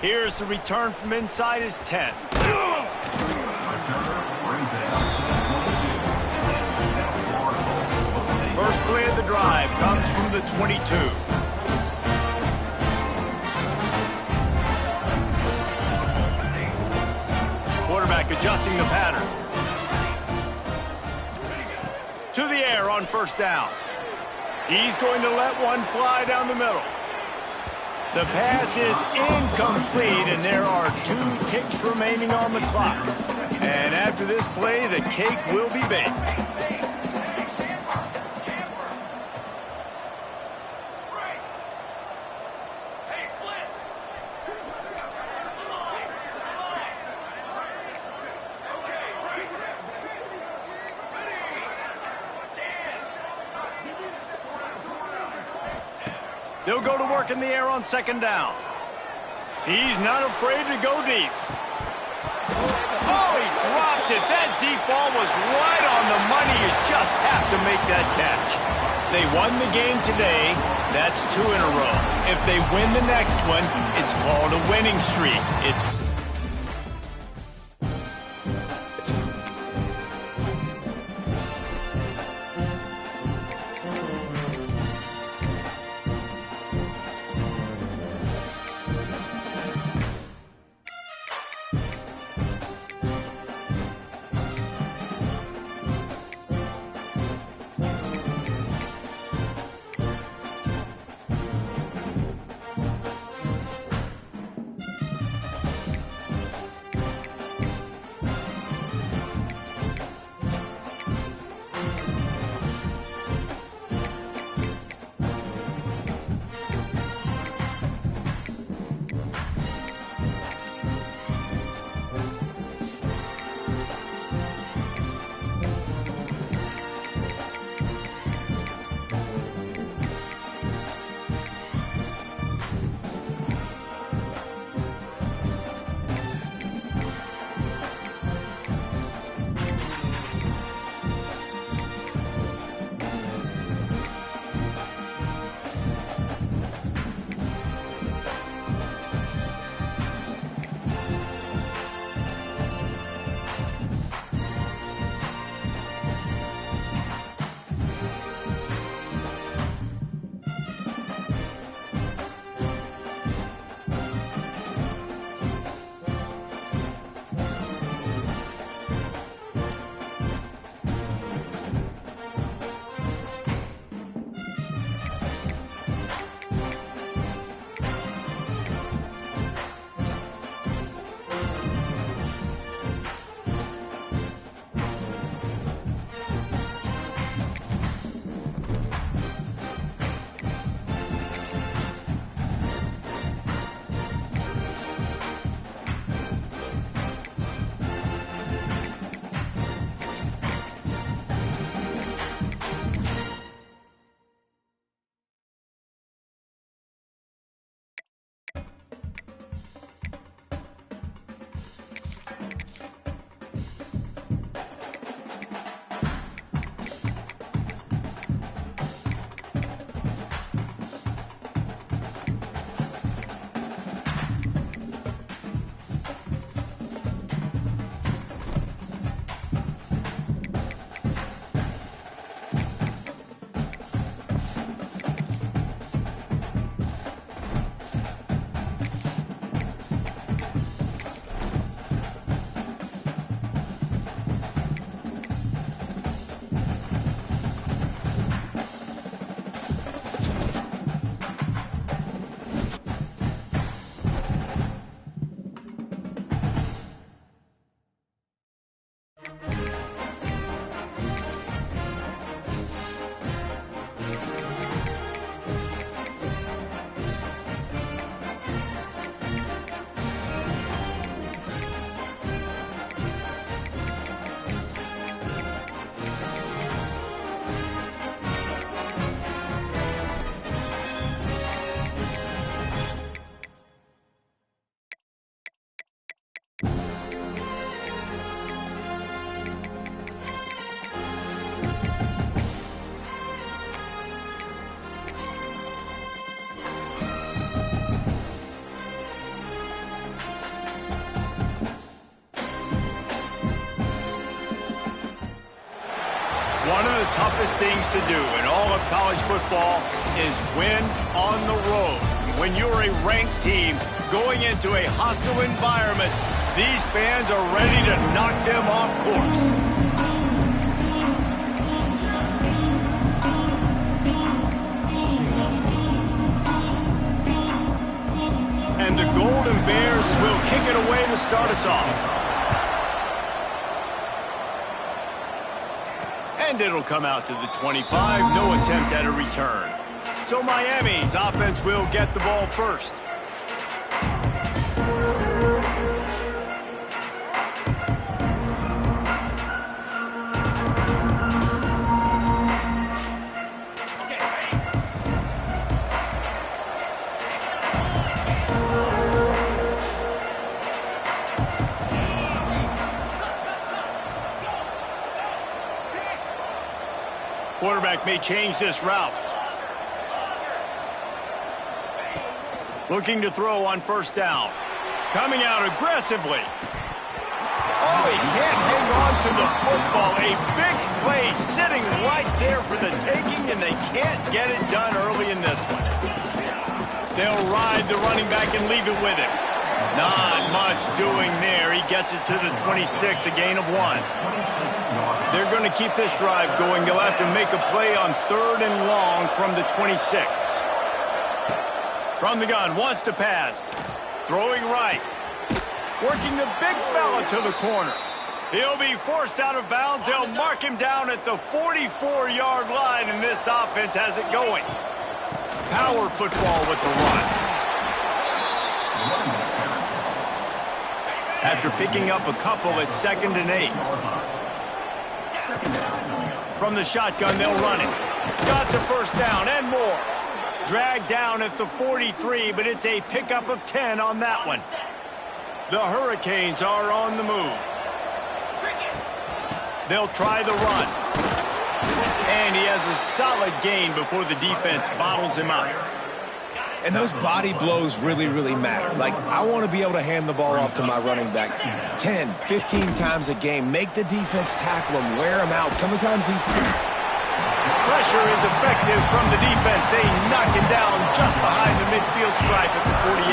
Here's the return from inside his 10. First play of the drive comes from the 22. Quarterback adjusting the pattern. To the air on first down. He's going to let one fly down the middle. The pass is incomplete, and there are 2 ticks remaining on the clock. And after this play, the cake will be baked. They'll go to work in the air on second down. He's not afraid to go deep. Oh, he dropped dropped it. That deep ball was right on the money. You just have to make that catch. They won the game today. That's 2 in a row. If they win the next one, it's called a winning streak. It's one of the toughest things to do in all of college football is win on the road. When you're a ranked team going into a hostile environment, these fans are ready to knock them off course. And the Golden Bears will kick it away to start us off. And it'll come out to the 25. No attempt at a return. So Miami's offense will get the ball first. quarterback may change this route. Looking to throw on first down. Coming out aggressively. Oh, he can't hang on to the football. A big play sitting right there for the taking, and they can't get it done early in this one. They'll ride the running back and leave it with him. Not much doing there. He gets it to the 26, a gain of 1. They're going to keep this drive going. They'll have to make a play on 3rd and long from the 26. From the gun, wants to pass. Throwing right. Working the big fella to the corner. He'll be forced out of bounds. They'll mark him down at the 44-yard line, and this offense has it going. Power football with the run. After picking up a couple at 2nd and 8. From the shotgun, they'll run it. Got the first down and more. Dragged down at the 43, but it's a pickup of 10 on that one. The Hurricanes are on the move. They'll try the run. And he has a solid gain before the defense bottles him up. And those body blows really, really matter. Like, I want to be able to hand the ball off to my running back 10, 15 times a game. Make the defense tackle him, wear him out. Sometimes these... Pressure is effective from the defense. They knock him down just behind the midfield stripe at the 48.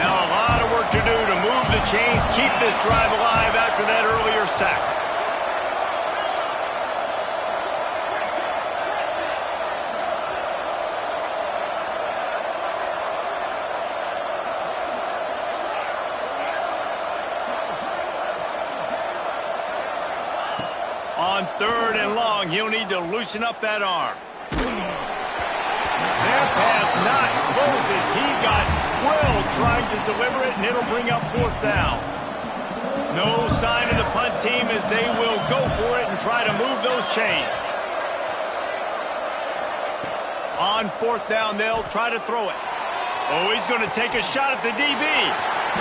Now a lot of work to do to move the chains, keep this drive alive after that earlier sack. On 3rd and long, he'll need to loosen up that arm. Their pass not close as he got drilled trying to deliver it, and it'll bring up 4th down. No sign of the punt team as they will go for it and try to move those chains. On 4th down, they'll try to throw it. Oh, he's going to take a shot at the DB.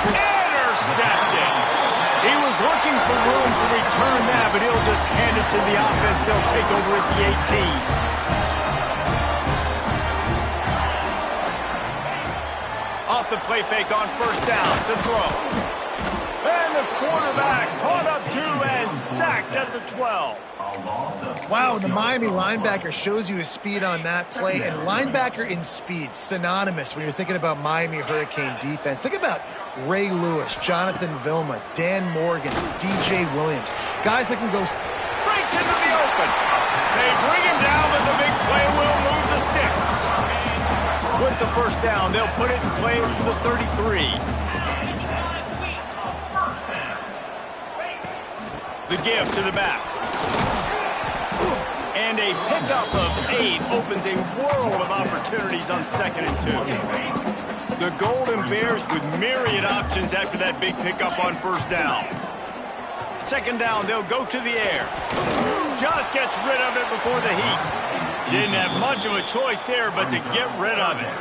Intercepted. He was looking for room to return that, but he'll just hand it to the offense. They'll take over at the 18. Off the play fake on first down to throw. And the quarterback caught up 2 and sacked at the 12. Wow, the Miami linebacker shows you his speed on that play, and linebacker in speed, synonymous when you're thinking about Miami Hurricane defense. Think about Ray Lewis, Jonathan Vilma, Dan Morgan, DJ Williams. Guys that can go... Breaks into the open. They bring him down, but the big play will move the sticks. With the first down, they'll put it in play from the 33. The give to the back. And a pickup of 8 opens a world of opportunities on 2nd and 2. The Golden Bears with myriad options after that big pickup on first down. 2nd down, they'll go to the air. Just gets rid of it before the heat. Didn't have much of a choice there, but to get rid of it.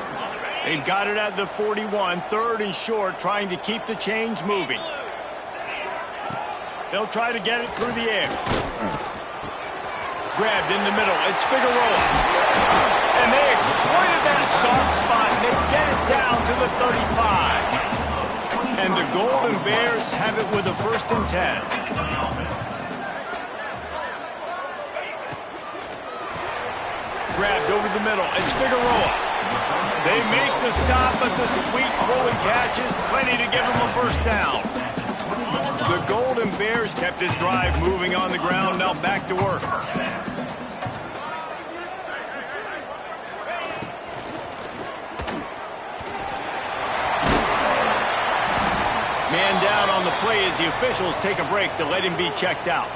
They've got it at the 41, 3rd and short, trying to keep the chains moving. They'll try to get it through the air. Grabbed in the middle. It's Figueroa. And they exploited that soft spot, and they get it down to the 35. And the Golden Bears have it with a 1st and 10. Grabbed over the middle. It's Figueroa. They make the stop, but the sweet throw and catch is plenty to give them a 1st down. The Golden Bears kept this drive moving on the ground. Now back to work. Man down on the play as the officials take a break to let him be checked out.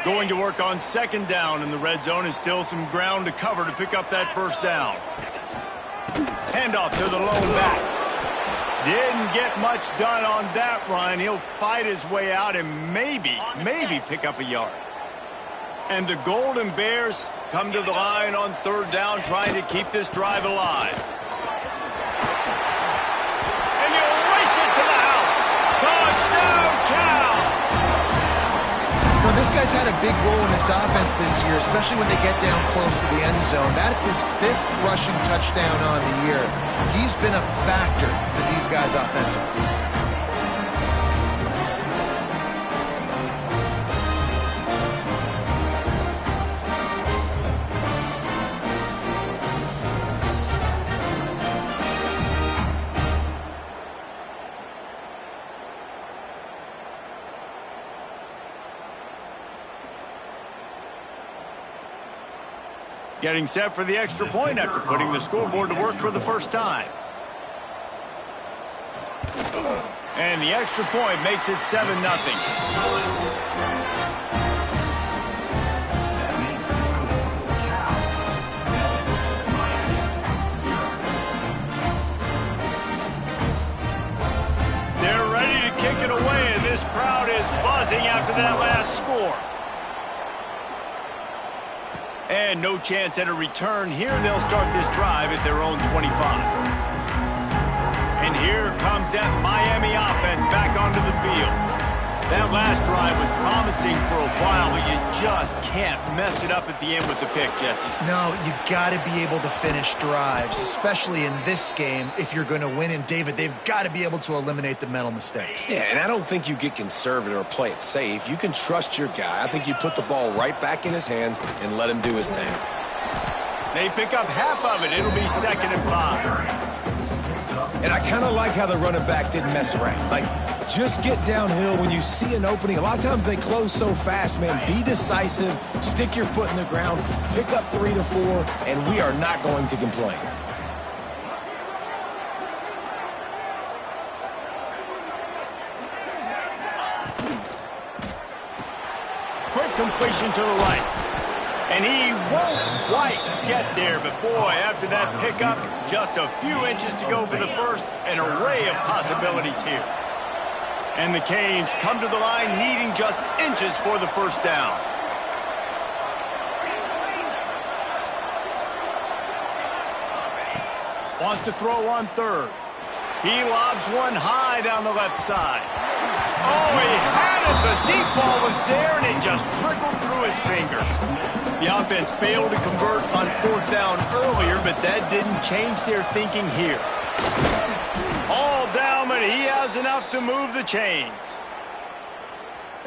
Going to work on 2nd down in the red zone, and still some ground to cover to pick up that 1st down. Handoff to the lone back. Didn't get much done on that run. He'll fight his way out and maybe pick up a yard. And the Golden Bears come to the line on 3rd down, trying to keep this drive alive. And he'll race it to the house. Touchdown, Cal! Well, this guy's had a big role in this offense this year, especially when they get down close to the end zone. That's his 5th rushing touchdown on the year. He's been a factor for these guys offensively. Getting set for the extra point after putting the scoreboard to work for the first time. And the extra point makes it 7-0. They're ready to kick it away, and this crowd is buzzing after that last score. And no chance at a return here. They'll start this drive at their own 25. And here comes that Miami offense back onto the field. That last drive was promising for a while, but you just can't mess it up at the end with the pick, Jesse. No, you got to be able to finish drives, especially in this game if you're going to win. And, David, they've got to be able to eliminate the mental mistakes. Yeah, and I don't think you get conservative or play it safe. You can trust your guy. I think you put the ball right back in his hands and let him do his thing. They pick up half of it. It'll be 2nd and 5. And I kind of like how the running back didn't mess around. Like, just get downhill when you see an opening. A lot of times they close so fast, man. Be decisive, stick your foot in the ground, pick up 3 to 4, and we are not going to complain. Quick completion to the right. And he won't quite get there, but boy, after that pickup, just a few inches to go for the first, an array of possibilities here. And the Canes come to the line needing just inches for the first down. Wants to throw on 3rd. He lobs one high down the left side. Oh, he had it. The deep ball was there, and it just trickled through his fingers. The offense failed to convert on 4th down earlier, but that didn't change their thinking here. All down, but he has enough to move the chains.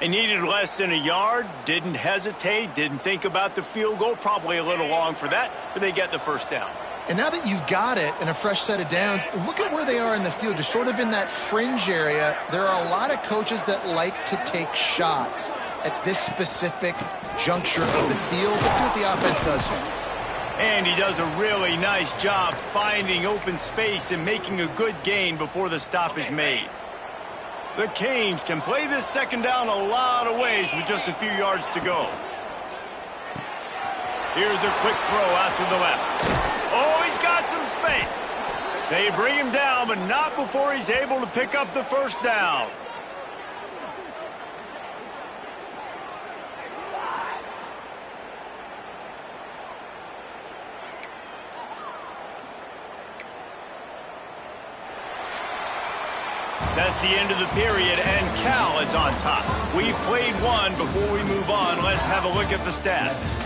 They needed less than a yard, didn't hesitate, didn't think about the field goal. Probably a little long for that, but they get the first down. And now that you've got it and a fresh set of downs, look at where they are in the field. You're sort of in that fringe area. There are a lot of coaches that like to take shots at this specific juncture of the field. Let's see what the offense does here. And he does a really nice job finding open space and making a good gain before the stop is made. The Canes can play this 2nd down a lot of ways with just a few yards to go. Here's a quick throw out to the left. Oh, he's got some space. They bring him down, but not before he's able to pick up the first down. That's the end of the period, and Cal is on top. We've played one. Before we move on, let's have a look at the stats.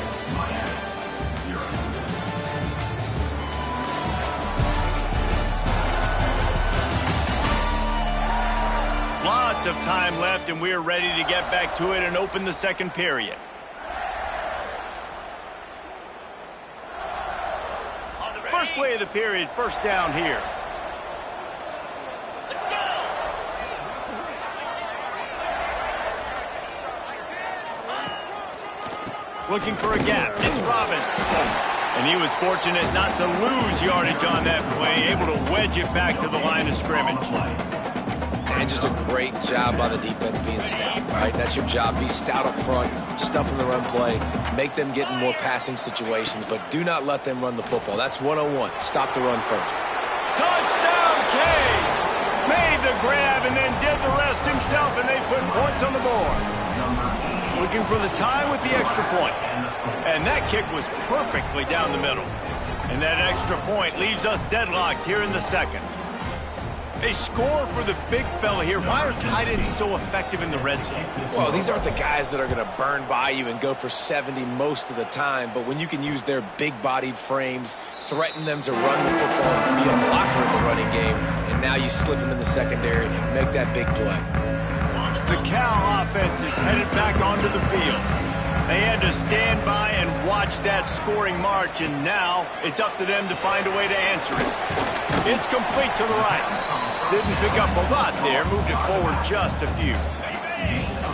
Lots of time left, and we're ready to get back to it and open the 2nd period. First play of the period, first down here. Looking for a gap. It's Robbins. And he was fortunate not to lose yardage on that play, able to wedge it back to the line of scrimmage. And just a great job by the defense being stout, right? That's your job. Be stout up front, stuff in the run play, make them get in more passing situations, but do not let them run the football. That's 101. Stop the run first. Touchdown, Canes! Made the grab and then did the rest himself, and they put points on the board. Looking for the tie with the extra point. And that kick was perfectly down the middle. And that extra point leaves us deadlocked here in the 2nd. They score for the big fella here. Why are tight ends so effective in the red zone? Well, these aren't the guys that are going to burn by you and go for 70 most of the time, but when you can use their big-bodied frames, threaten them to run the football and be a blocker in the running game, and now you slip them in the secondary, make that big play. The Cal offense is headed back onto the field. They had to stand by and watch that scoring march, and now it's up to them to find a way to answer it. It's complete to the right. Didn't pick up a lot there, moved it forward just a few.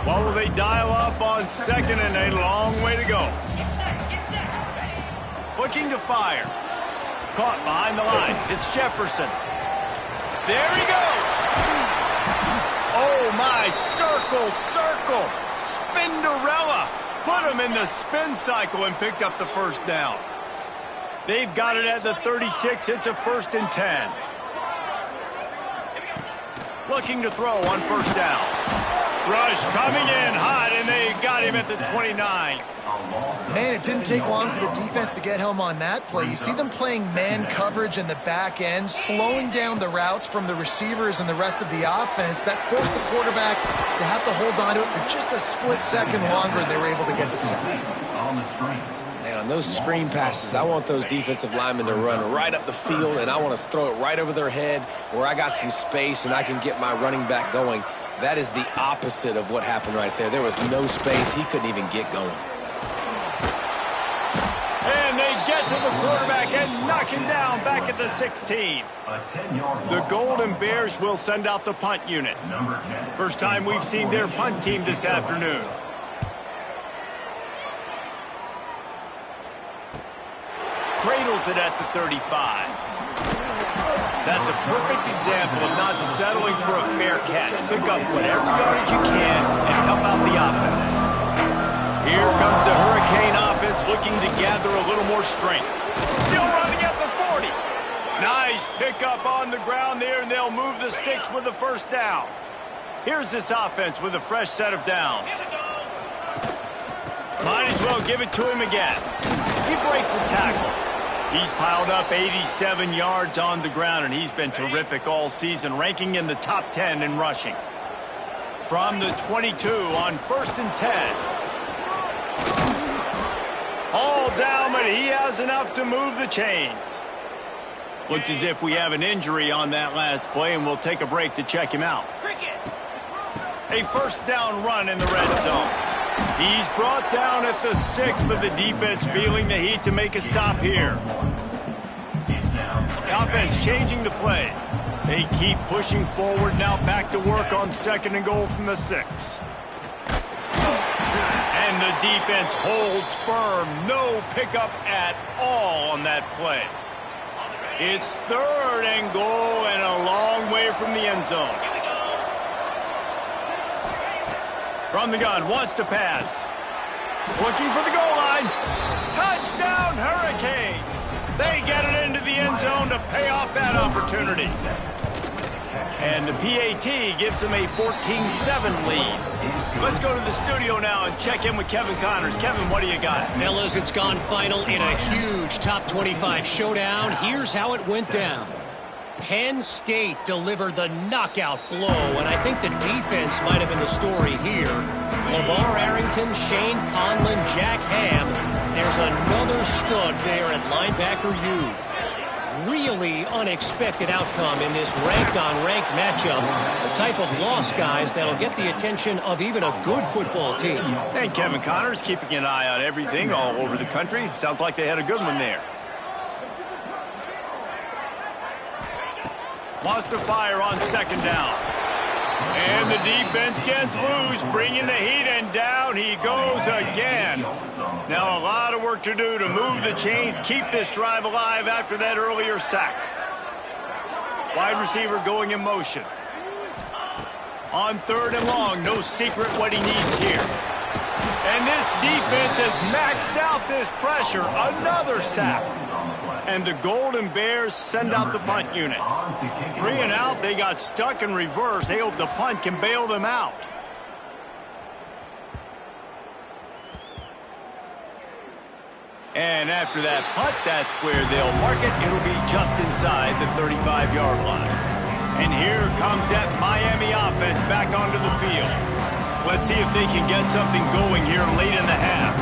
Well, will they dial up on second and a long way to go? Looking to fire. Caught behind the line. It's Jefferson. There he goes. Oh, my, circle. Spinderella. Put him in the spin cycle and picked up the first down. They've got it at the 36. It's a 1st and 10. Looking to throw on first down. Rush coming in hot, and they got him at the 29. Man, it didn't take long for the defense to get home on that play. You see them playing man coverage in the back end, slowing down the routes from the receivers and the rest of the offense. That forced the quarterback to have to hold on to it for just a split second longer, and they were able to get the sack. On the screen. Man, on those screen passes, I want those defensive linemen to run right up the field, and I want to throw it right over their head where I got some space and I can get my running back going. That is the opposite of what happened right there. There was no space. He couldn't even get going. And they get to the quarterback and knock him down back at the 16. The Golden Bears will send out the punt unit. First time we've seen their punt team this afternoon. Cradles it at the 35. That's a perfect example of not settling for a fair catch. Pick up whatever yardage you can and help out the offense. Here comes the Hurricane offense looking to gather a little more strength. Still running at the 40. Nice pickup on the ground there, and they'll move the sticks with the first down. Here's this offense with a fresh set of downs. Might as well give it to him again. He breaks the tackle. He's piled up 87 yards on the ground, and he's been terrific all season, ranking in the top 10 in rushing. From the 22 on 1st and 10. All down, but he has enough to move the chains. Looks as if we have an injury on that last play, and we'll take a break to check him out. A first down run in the red zone. He's brought down at the 6, but the defense feeling the heat to make a stop here. The offense changing the play. They keep pushing forward, now back to work on 2nd and goal from the 6. And the defense holds firm. No pickup at all on that play. It's 3rd and goal and a long way from the end zone. From the gun, wants to pass. Looking for the goal line. Touchdown, Hurricanes. They get it into the end zone to pay off that opportunity. And the PAT gives them a 14-7 lead. Let's go to the studio now and check in with Kevin Connors. Kevin, what do you got? Fellas, it's gone final in a huge top 25 showdown. Here's how it went down. Penn State delivered the knockout blow, and I think the defense might have been the story here. LeVar Arrington, Shane Conlon, Jack Ham. There's another stud there at linebacker U. Really unexpected outcome in this ranked-on-ranked matchup. The type of loss, guys, that'll get the attention of even a good football team. And Kevin Connors keeping an eye on everything all over the country. Sounds like they had a good one there. Wants to fire on 2nd down. And the defense gets loose, bringing the heat, and down he goes again. Now a lot of work to do to move the chains, keep this drive alive after that earlier sack. Wide receiver going in motion. On 3rd and long, no secret what he needs here. And this defense has maxed out this pressure. Another sack. And the Golden Bears send out the punt unit. 3 and out, they got stuck in reverse. They hope the punt can bail them out. And after that punt, that's where they'll mark it. It'll be just inside the 35-yard line. And here comes that Miami offense back onto the field. Let's see if they can get something going here late in the half.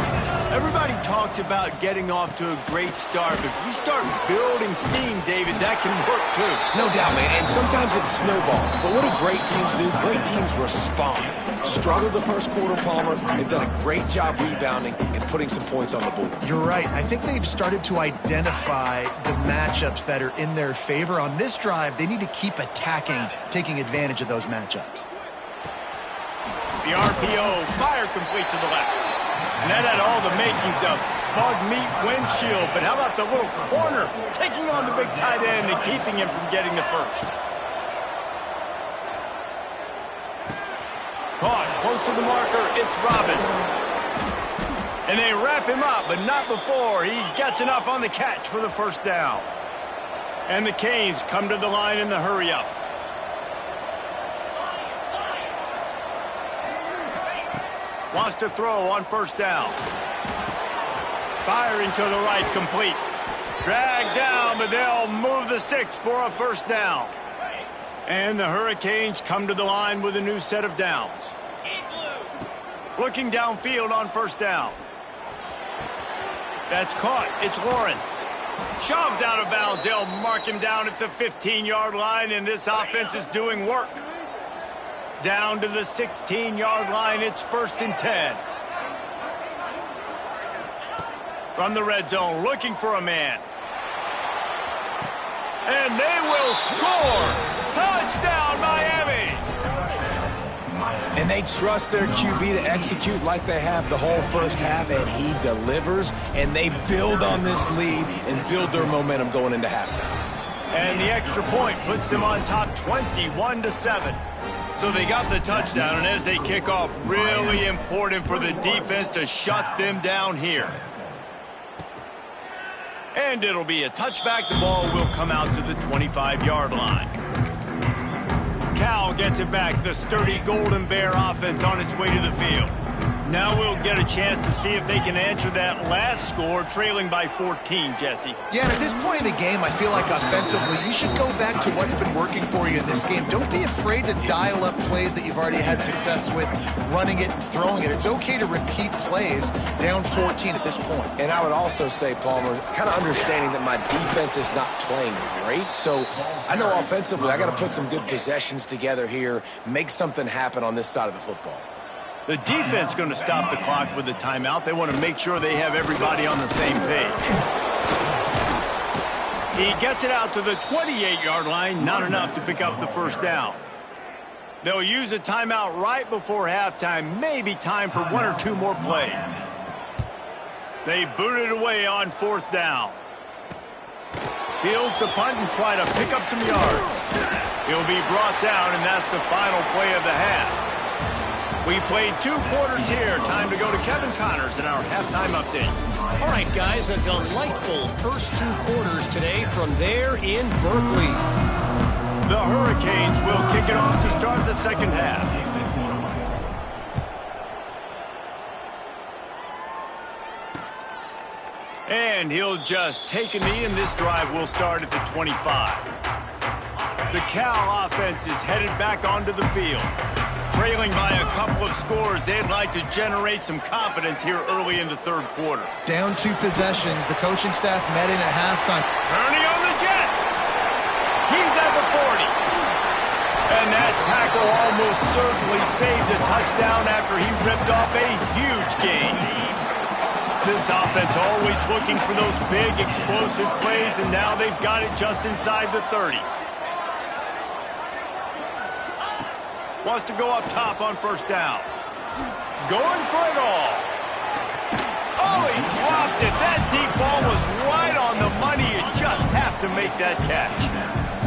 Everybody talks about getting off to a great start, but if you start building steam, David, that can work too. No doubt, man, and sometimes it snowballs. But what do great teams do? Great teams respond. Struggled the first quarter, Palmer. They've done a great job rebounding and putting some points on the board. You're right. I think they've started to identify the matchups that are in their favor. On this drive, they need to keep attacking, taking advantage of those matchups. The RPO, fire complete to the left. And that had all the makings of bug meat windshield. But how about the little corner taking on the big tight end and keeping him from getting the first? Caught close to the marker, it's Robbins. And they wrap him up, but not before he gets enough on the catch for the first down. And the Canes come to the line in the hurry-up. Wants to throw on first down. Firing to the right, complete. Dragged down, but they'll move the sticks for a first down. And the Hurricanes come to the line with a new set of downs. Looking downfield on first down. That's caught. It's Lawrence. Shoved out of bounds. They'll mark him down at the 15-yard line, and this offense is doing work. Down to the 16-yard line, it's 1st and 10. From the red zone, looking for a man. And they will score! Touchdown, Miami! And they trust their QB to execute like they have the whole first half, and he delivers, and they build on this lead and build their momentum going into halftime. And the extra point puts them on top 21-7. So they got the touchdown, and as they kick off, really important for the defense to shut them down here. And it'll be a touchback. The ball will come out to the 25-yard line. Cal gets it back. The sturdy Golden Bear offense on its way to the field. Now we'll get a chance to see if they can answer that last score, trailing by 14, Jesse. Yeah, and at this point in the game, I feel like offensively, you should go back to what's been working for you in this game. Don't be afraid to dial up plays that you've already had success with, running it and throwing it. It's okay to repeat plays down 14 at this point. And I would also say, Palmer, kind of understanding that my defense is not playing great, so I know offensively I got to put some good possessions together here, make something happen on this side of the football. The defense going to stop the clock with a timeout. They want to make sure they have everybody on the same page. He gets it out to the 28-yard line, not enough to pick up the first down. They'll use a timeout right before halftime, maybe time for one or two more plays. They boot it away on 4th down. Heels to punt and try to pick up some yards. He'll be brought down, and that's the final play of the half. We played 2 quarters here. Time to go to Kevin Connors in our halftime update. All right, guys, a delightful first 2 quarters today from there in Berkeley. The Hurricanes will kick it off to start the second half. And he'll just take a knee, and this drive will start at the 25. The Cal offense is headed back onto the field. Trailing by a couple of scores, they'd like to generate some confidence here early in the 3rd quarter. Down 2 possessions. The coaching staff met in at halftime. Ernie on the Jets. He's at the 40. And that tackle almost certainly saved a touchdown after he ripped off a huge gain. This offense always looking for those big, explosive plays, and now they've got it just inside the 30. Wants to go up top on first down. Going for it all. Oh, he dropped it. That deep ball was right on the money. You just have to make that catch.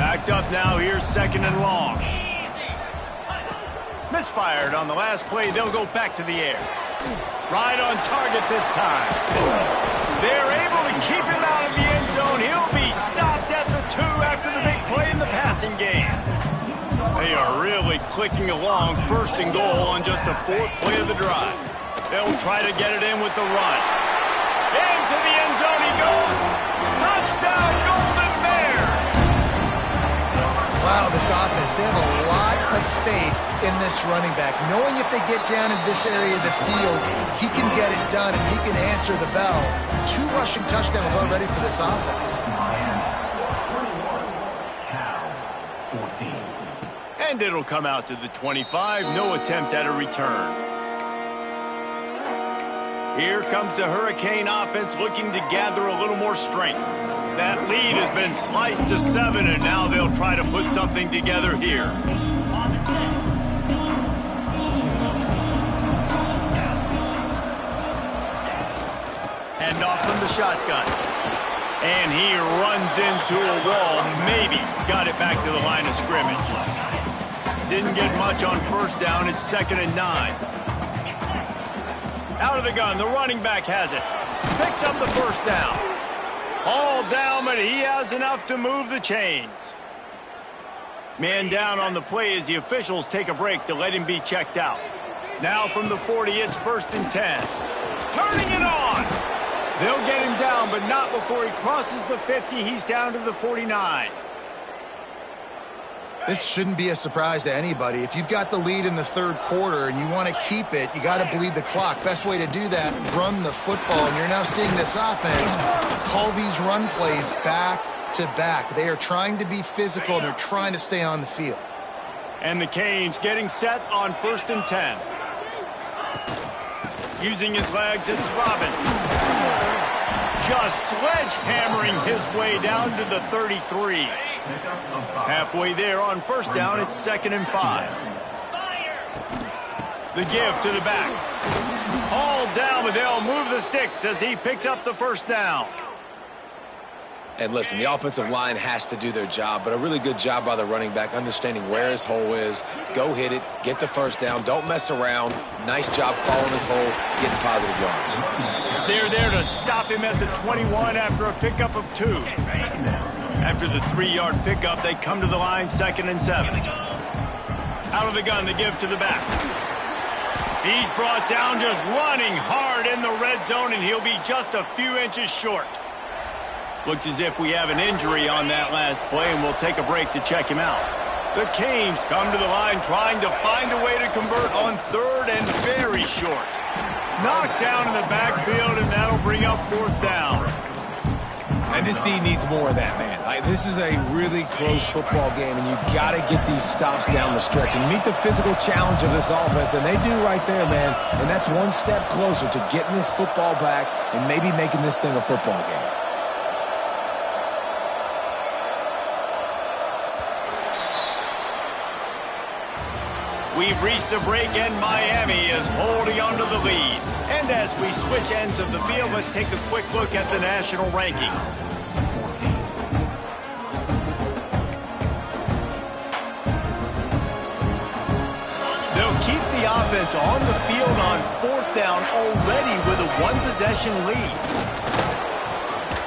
Backed up now. Here's 2nd and long. Misfired on the last play. They'll go back to the air. Right on target this time. They're able to keep him out of the end zone. He'll be stopped at the 2 after the big play in the passing game. They are really clicking along, 1st and goal on just the 4th play of the drive. They'll try to get it in with the run. Into the end zone he goes. Touchdown, Golden Bear! Wow, Wow, this offense, they have a lot of faith in this running back, knowing if they get down in this area of the field, he can get it done and he can answer the bell. 2 rushing touchdowns already for this offense. Cal, 14. And it'll come out to the 25. No attempt at a return. Here comes the Hurricane offense looking to gather a little more strength. That lead has been sliced to 7, and now they'll try to put something together here. Hand off from the shotgun. And he runs into a wall. Maybe got it back to the line of scrimmage. Didn't get much on first down. It's 2nd and 9. Out of the gun. The running back has it. Picks up the first down. All down, but he has enough to move the chains. Man down on the play as the officials take a break to let him be checked out. Now from the 40, it's 1st and 10. Turning it on. They'll get him down, but not before he crosses the 50. He's down to the 49. This shouldn't be a surprise to anybody. If you've got the lead in the 3rd quarter and you want to keep it, you got to bleed the clock. Best way to do that, run the football. And you're now seeing this offense call these run plays back to back. They are trying to be physical, and they're trying to stay on the field. And the Canes getting set on 1st and 10. Using his legs, it's Robbins. Just sledgehammering his way down to the 33. Halfway there on first down, it's 2nd and 5. The give to the back. All down, but they'll move the sticks as he picks up the first down. And listen, the offensive line has to do their job, but a really good job by the running back understanding where his hole is. Go hit it, get the first down, don't mess around. Nice job following his hole, getting positive yards. They're there to stop him at the 21 after a pickup of 2. After the 3-yard pickup, they come to the line, 2nd and 7. Out of the gun, the give to the back. He's brought down just running hard in the red zone, and he'll be just a few inches short. Looks as if we have an injury on that last play, and we'll take a break to check him out. The Canes come to the line trying to find a way to convert on 3rd and very short. Knocked down in the backfield, and that'll bring up 4th down. And this D needs more of that, man. This is a really close football game, and you got to get these stops down the stretch and meet the physical challenge of this offense, and they do right there, man. And that's one step closer to getting this football back and maybe making this thing a football game. We've reached a break, and Miami is holding on to the lead. And as we switch ends of the field, let's take a quick look at the national rankings. They'll keep the offense on the field on 4th down already with a 1-possession lead.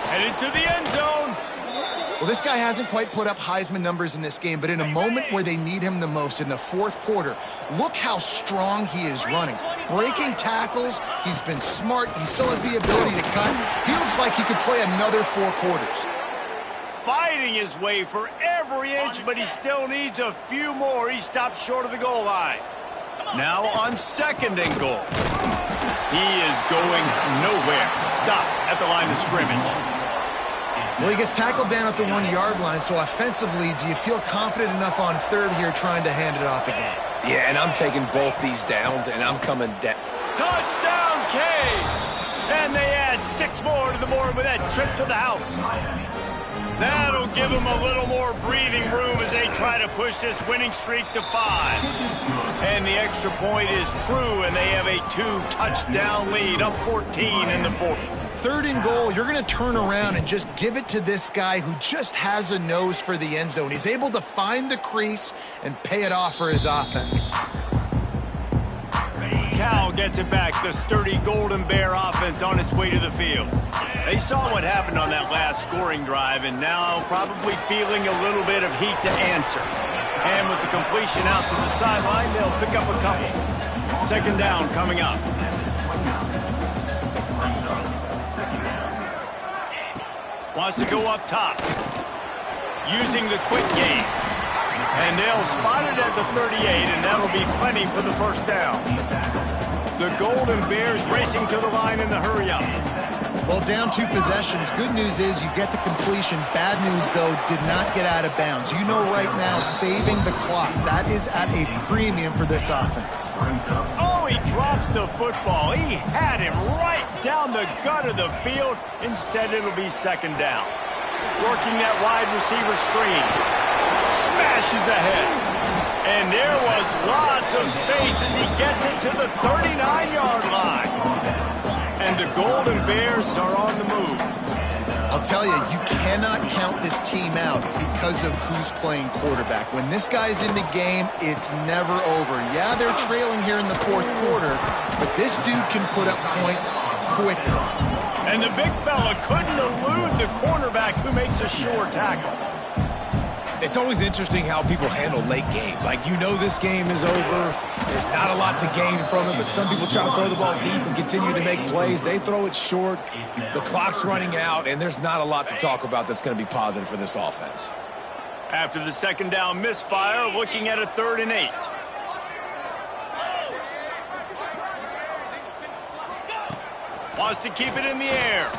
Headed to the end zone. Well, this guy hasn't quite put up Heisman numbers in this game, but in a moment where they need him the most, in the 4th quarter, look how strong he is running. Breaking tackles, he's been smart, he still has the ability to cut. He looks like he could play another 4 quarters. Fighting his way for every inch, but he still needs a few more. He stops short of the goal line. Now on 2nd and goal. He is going nowhere. Stop at the line of scrimmage. Well, he gets tackled down at the 1-yard line, so offensively, do you feel confident enough on 3rd here trying to hand it off again? Yeah, and I'm taking both these downs, and I'm coming down. Touchdown, Canes! And they add 6 more to the board with that trip to the house. That'll give them a little more breathing room as they try to push this winning streak to 5. And the extra point is true, and they have a 2-touchdown lead, up 14 in the 4th. 3rd and goal, you're going to turn around and just give it to this guy who just has a nose for the end zone. He's able to find the crease and pay it off for his offense. Cal gets it back, the sturdy Golden Bear offense on its way to the field. They saw what happened on that last scoring drive and now probably feeling a little bit of heat to answer. And with the completion out to the sideline, they'll pick up a couple. 2nd down coming up. Wants to go up top. Using the quick game. And they'll spot it at the 38, and that'll be plenty for the first down. The Golden Bears racing to the line in the hurry-up. Well, down 2 possessions. Good news is you get the completion. Bad news, though, did not get out of bounds. You know right now, saving the clock, that is at a premium for this offense. Oh, he drops the football. He had him right down the gut of the field. Instead, it'll be second down. Working that wide receiver screen. Smashes ahead. And there was lots of space as he gets it to the 39-yard line. And the Golden Bears are on the move. I'll tell you, you cannot count this team out because of who's playing quarterback. When this guy's in the game, it's never over. Yeah, they're trailing here in the 4th quarter, but this dude can put up points quickly. And the big fella couldn't elude the cornerback who makes a sure tackle. It's always interesting how people handle late game. Like, you know this game is over. There's not a lot to gain from it, but some people try to throw the ball deep and continue to make plays. They throw it short. The clock's running out, and there's not a lot to talk about that's going to be positive for this offense. After the second down misfire, looking at a 3rd and 8. Wants to keep it in the air.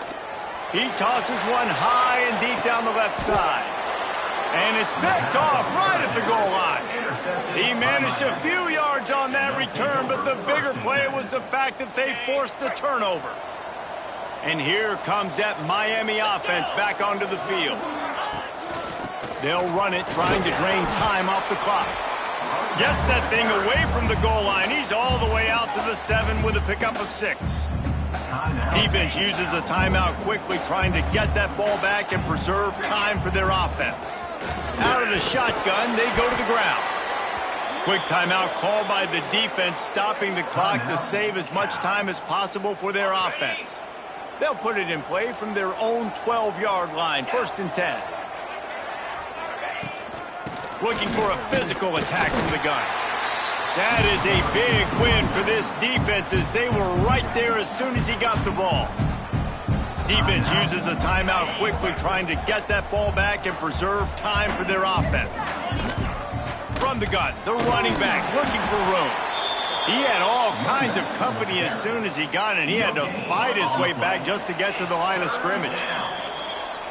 He tosses one high and deep down the left side. And it's picked off right at the goal line. He managed a few yards on that return, but the bigger play was the fact that they forced the turnover. And here comes that Miami offense back onto the field. They'll run it, trying to drain time off the clock. Gets that thing away from the goal line. He's all the way out to the 7 with a pickup of 6. Defense uses a timeout quickly, trying to get that ball back and preserve time for their offense. Out of the shotgun, they go to the ground. Quick timeout called by the defense, stopping the clock to save as much time as possible for their offense. They'll put it in play from their own 12-yard line, 1st and 10. Looking for a physical attack from the gun. That is a big win for this defense as they were right there as soon as he got the ball. Defense uses a timeout quickly, trying to get that ball back and preserve time for their offense. From the gun, the running back looking for room. He had all kinds of company as soon as he got it, and he had to fight his way back just to get to the line of scrimmage.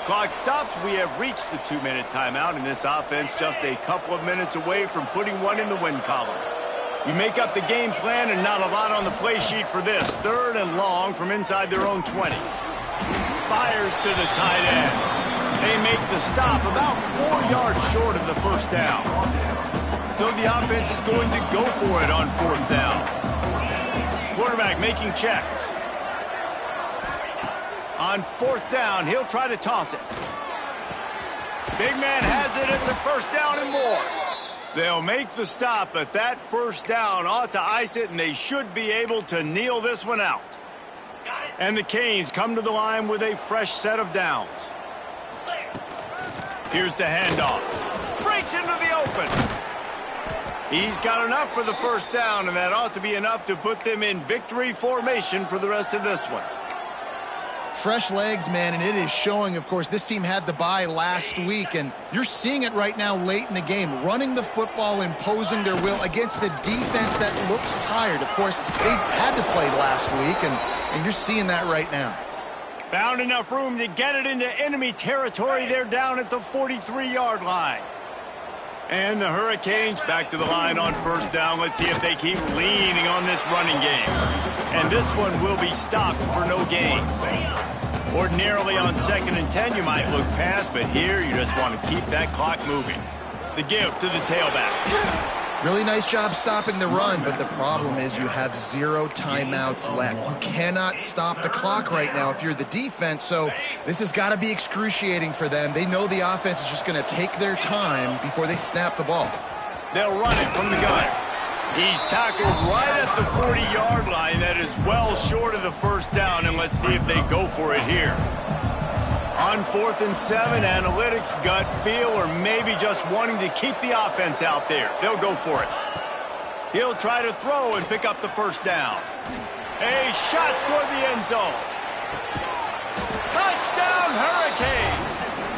Clock stops. We have reached the 2-minute timeout, and this offense just a couple of minutes away from putting one in the win column. You make up the game plan and not a lot on the play sheet for this. 3rd and long from inside their own 20. Fires to the tight end. They make the stop about 4 yards short of the first down. So the offense is going to go for it on 4th down. Quarterback making checks. On 4th down, he'll try to toss it. Big man has it. It's a 1st down and more. They'll make the stop, but that 1st down ought to ice it, and they should be able to kneel this one out. And the Canes come to the line with a fresh set of downs. Here's the handoff. Breaks into the open. He's got enough for the 1st down, and that ought to be enough to put them in victory formation for the rest of this one. Fresh legs, man, and it is showing. Of course, this team had the bye last week, and you're seeing it right now late in the game, running the football, imposing their will against the defense that looks tired. Of course, they had to play last week, and you're seeing that right now. Found enough room to get it into enemy territory. They're down at the 43-yard line. And the Hurricanes back to the line on 1st down. Let's see if they keep leaning on this running game. And this one will be stopped for no gain. Ordinarily on 2nd and 10, you might look past, but here you just want to keep that clock moving. The give to the tailback. Really nice job stopping the run, but the problem is you have 0 timeouts left. You cannot stop the clock right now if you're the defense, so this has got to be excruciating for them. They know the offense is just going to take their time before they snap the ball. They'll run it from the gun. He's tackled right at the 40-yard line. That is well short of the 1st down, and let's see if they go for it here. On 4th and 7, analytics, gut feel, or maybe just wanting to keep the offense out there. They'll go for it. He'll try to throw and pick up the 1st down. A shot toward the end zone. Touchdown, Hurricanes!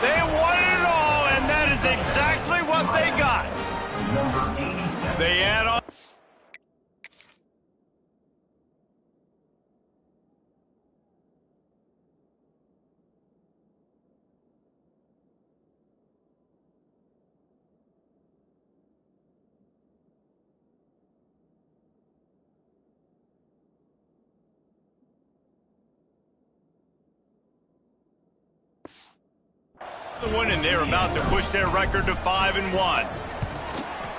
They won it all, and that is exactly what they got. They add on. And they're about to push their record to 5-1.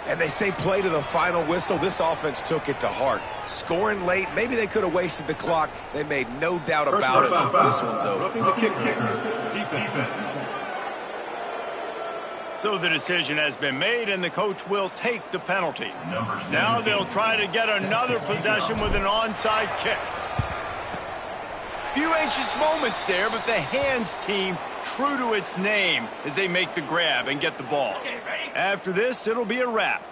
And they say play to the final whistle. This offense took it to heart. Scoring late, maybe they could have wasted the clock. They made no doubt about it. This one's over. Roughing the kicker. Defense. So the decision has been made, and the coach will take the penalty. Now they'll try to get another possession with an onside kick. Few anxious moments there, but the hands team true to its name as they make the grab and get the ball. After this, it'll be a wrap.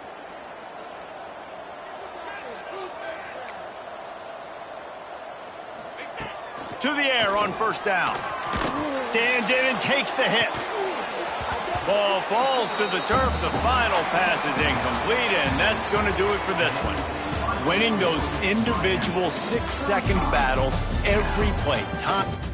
To the air on first down. Stands in and takes the hit. Ball falls to the turf. The final pass is incomplete, and that's going to do it for this one. Winning those individual 6-second battles every play. Time.